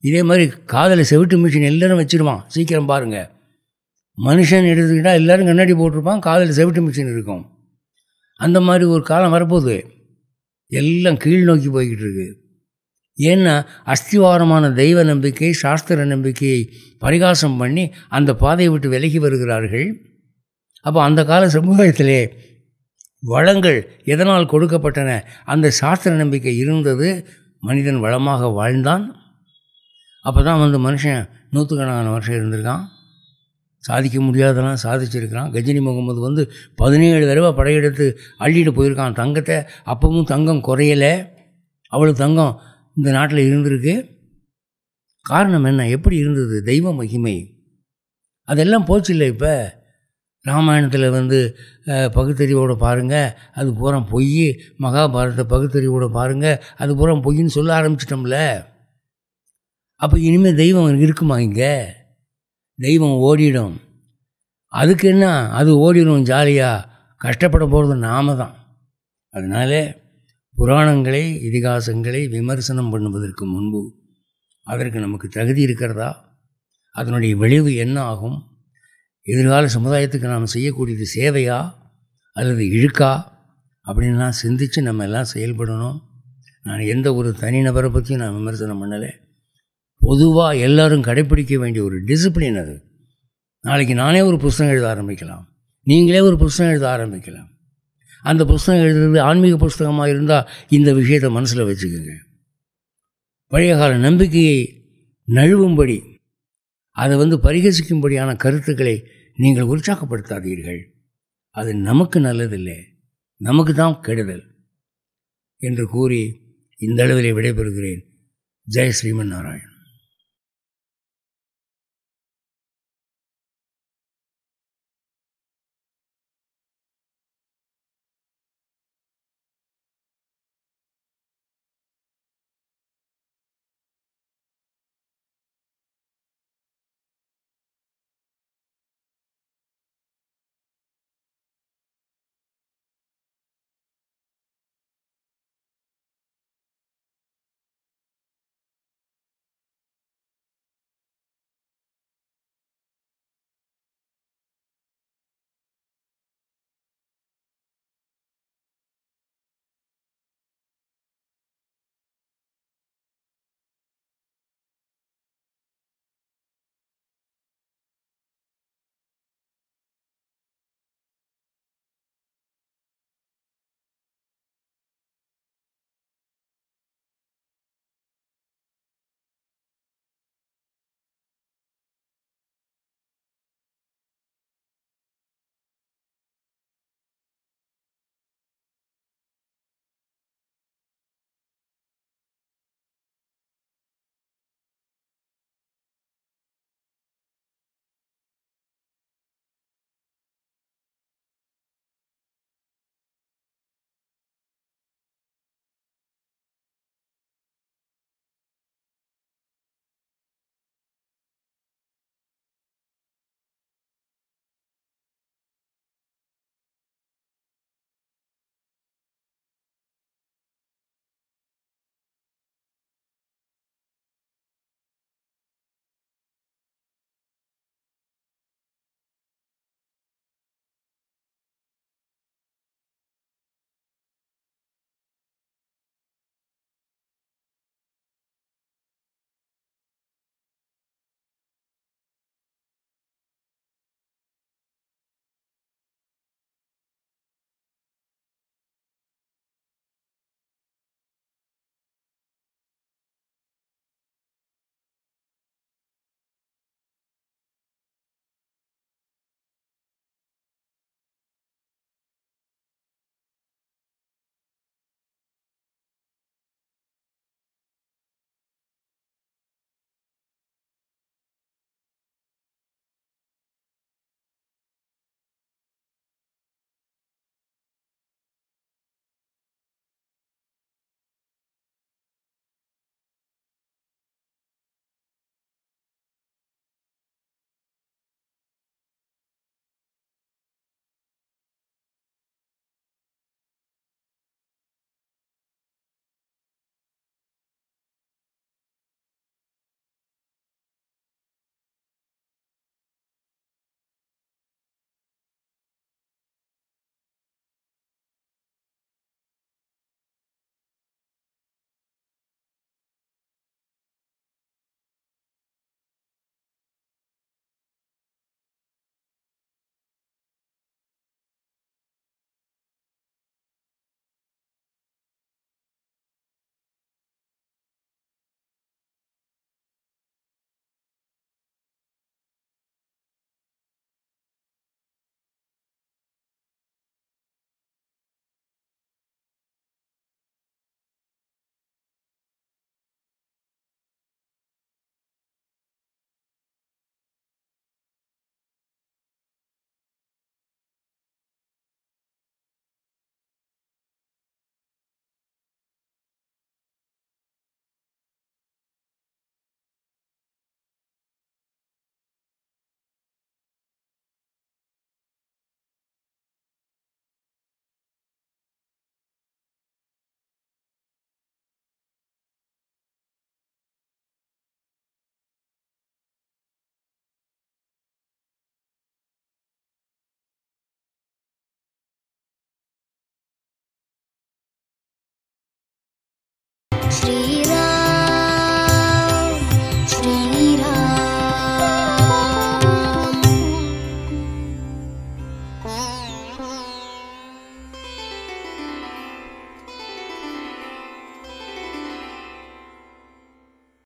Speaker 2: இதே மாதிரி காதில் செவிட்டு மிஷின் எல்லோரும் வச்சுருவான். சீக்கிரம் பாருங்கள், மனுஷன் எடுத்துக்கிட்டால் எல்லோரும் கண்ணாடி போட்டிருப்பான், காதில் செவிட்டு மிஷின் இருக்கும். அந்த மாதிரி ஒரு காலம் வரப்போகுது. எல்லாம் கீழ் நோக்கி போய்கிட்டு இருக்கு. ஏன்னா அஸ்திவாரமான தெய்வ நம்பிக்கை, சாஸ்திர நம்பிக்கையை பரிகாசம் பண்ணி அந்த பாதையை விட்டு விலகி வருகிறார்கள். அப்போ அந்த கால சமுதாயத்திலே வளங்கள் எதனால் கொடுக்கப்பட்டன? அந்த சாஸ்திர நம்பிக்கை இருந்தது, மனிதன் வளமாக வாழ்ந்தான். அப்போ தான் மனுஷன் நூற்றுக்கணக்கான வருஷம் இருந்திருக்கான், சாதிக்க முடியாதெல்லாம் சாதிச்சிருக்கிறான். கஜினி முகமது 17 தடவை படையெடுத்து அள்ளிட்டு போயிருக்கான் தங்கத்தை. அப்பவும் தங்கம் குறையலை, அவ்வளோ தங்கம் இந்த நாட்டில் இருந்திருக்கு. காரணம் என்ன? எப்படி இருந்தது? தெய்வ மகிமை. அதெல்லாம் போச்சு இல்லை. இப்போ ராமாயணத்தில் பகுத்தறிவோடு பாருங்கள், அது பூரா பொய். மகாபாரத பகுத்தறிவோடு பாருங்கள், அது பூரா பொய்ன்னு சொல்ல ஆரம்பிச்சிட்டோம்ல. அப்போ இனிமேல் தெய்வம் இருக்குமா? இங்கே தெய்வம் ஓடிடும். அதுக்கு என்ன, அது ஓடிடும் ஜாலியாக. கஷ்டப்பட போகிறது நாம தான். அதனால புராணங்களை, இதிகாசங்களை விமர்சனம் பண்ணுவதற்கு முன்பு அதற்கு நமக்கு தகுதி இருக்கிறதா, அதனுடைய விளைவு என்ன ஆகும், எதிர்கால சமுதாயத்துக்கு நாம் செய்யக்கூடியது சேவையா அல்லது இழுக்கா அப்படின்லாம் சிந்தித்து நம்ம எல்லாம் செயல்படணும். நான் எந்த ஒரு தனிநபரை பற்றியும் நான் விமர்சனம் பண்ணலை. பொதுவாக எல்லோரும் கடைப்பிடிக்க வேண்டிய ஒரு டிசிப்ளின் அது. நாளைக்கு நானே ஒரு புஸ்தகம் எழுத ஆரம்பிக்கலாம், நீங்களே ஒரு புஸ்தகம் எழுத ஆரம்பிக்கலாம். அந்த புஸ்தகம் எழுதுறது ஆன்மீக புஸ்தகமாக இருந்தால் இந்த விஷயத்தை மனசில் வச்சுக்கோங்க. பழைய கால நம்பிக்கையை நழுவும்படி, அதை பரிகசிக்கும்படியான கருத்துக்களை நீங்கள் உற்சாகப்படுத்தாதீர்கள். அது நமக்கு நல்லதில்லை, நமக்கு தான் கெடுதல் என்று கூறி இந்த அளவிலே விடைபெறுகிறேன். ஜெய் ஸ்ரீமன் நாராயண்.
Speaker 1: श्री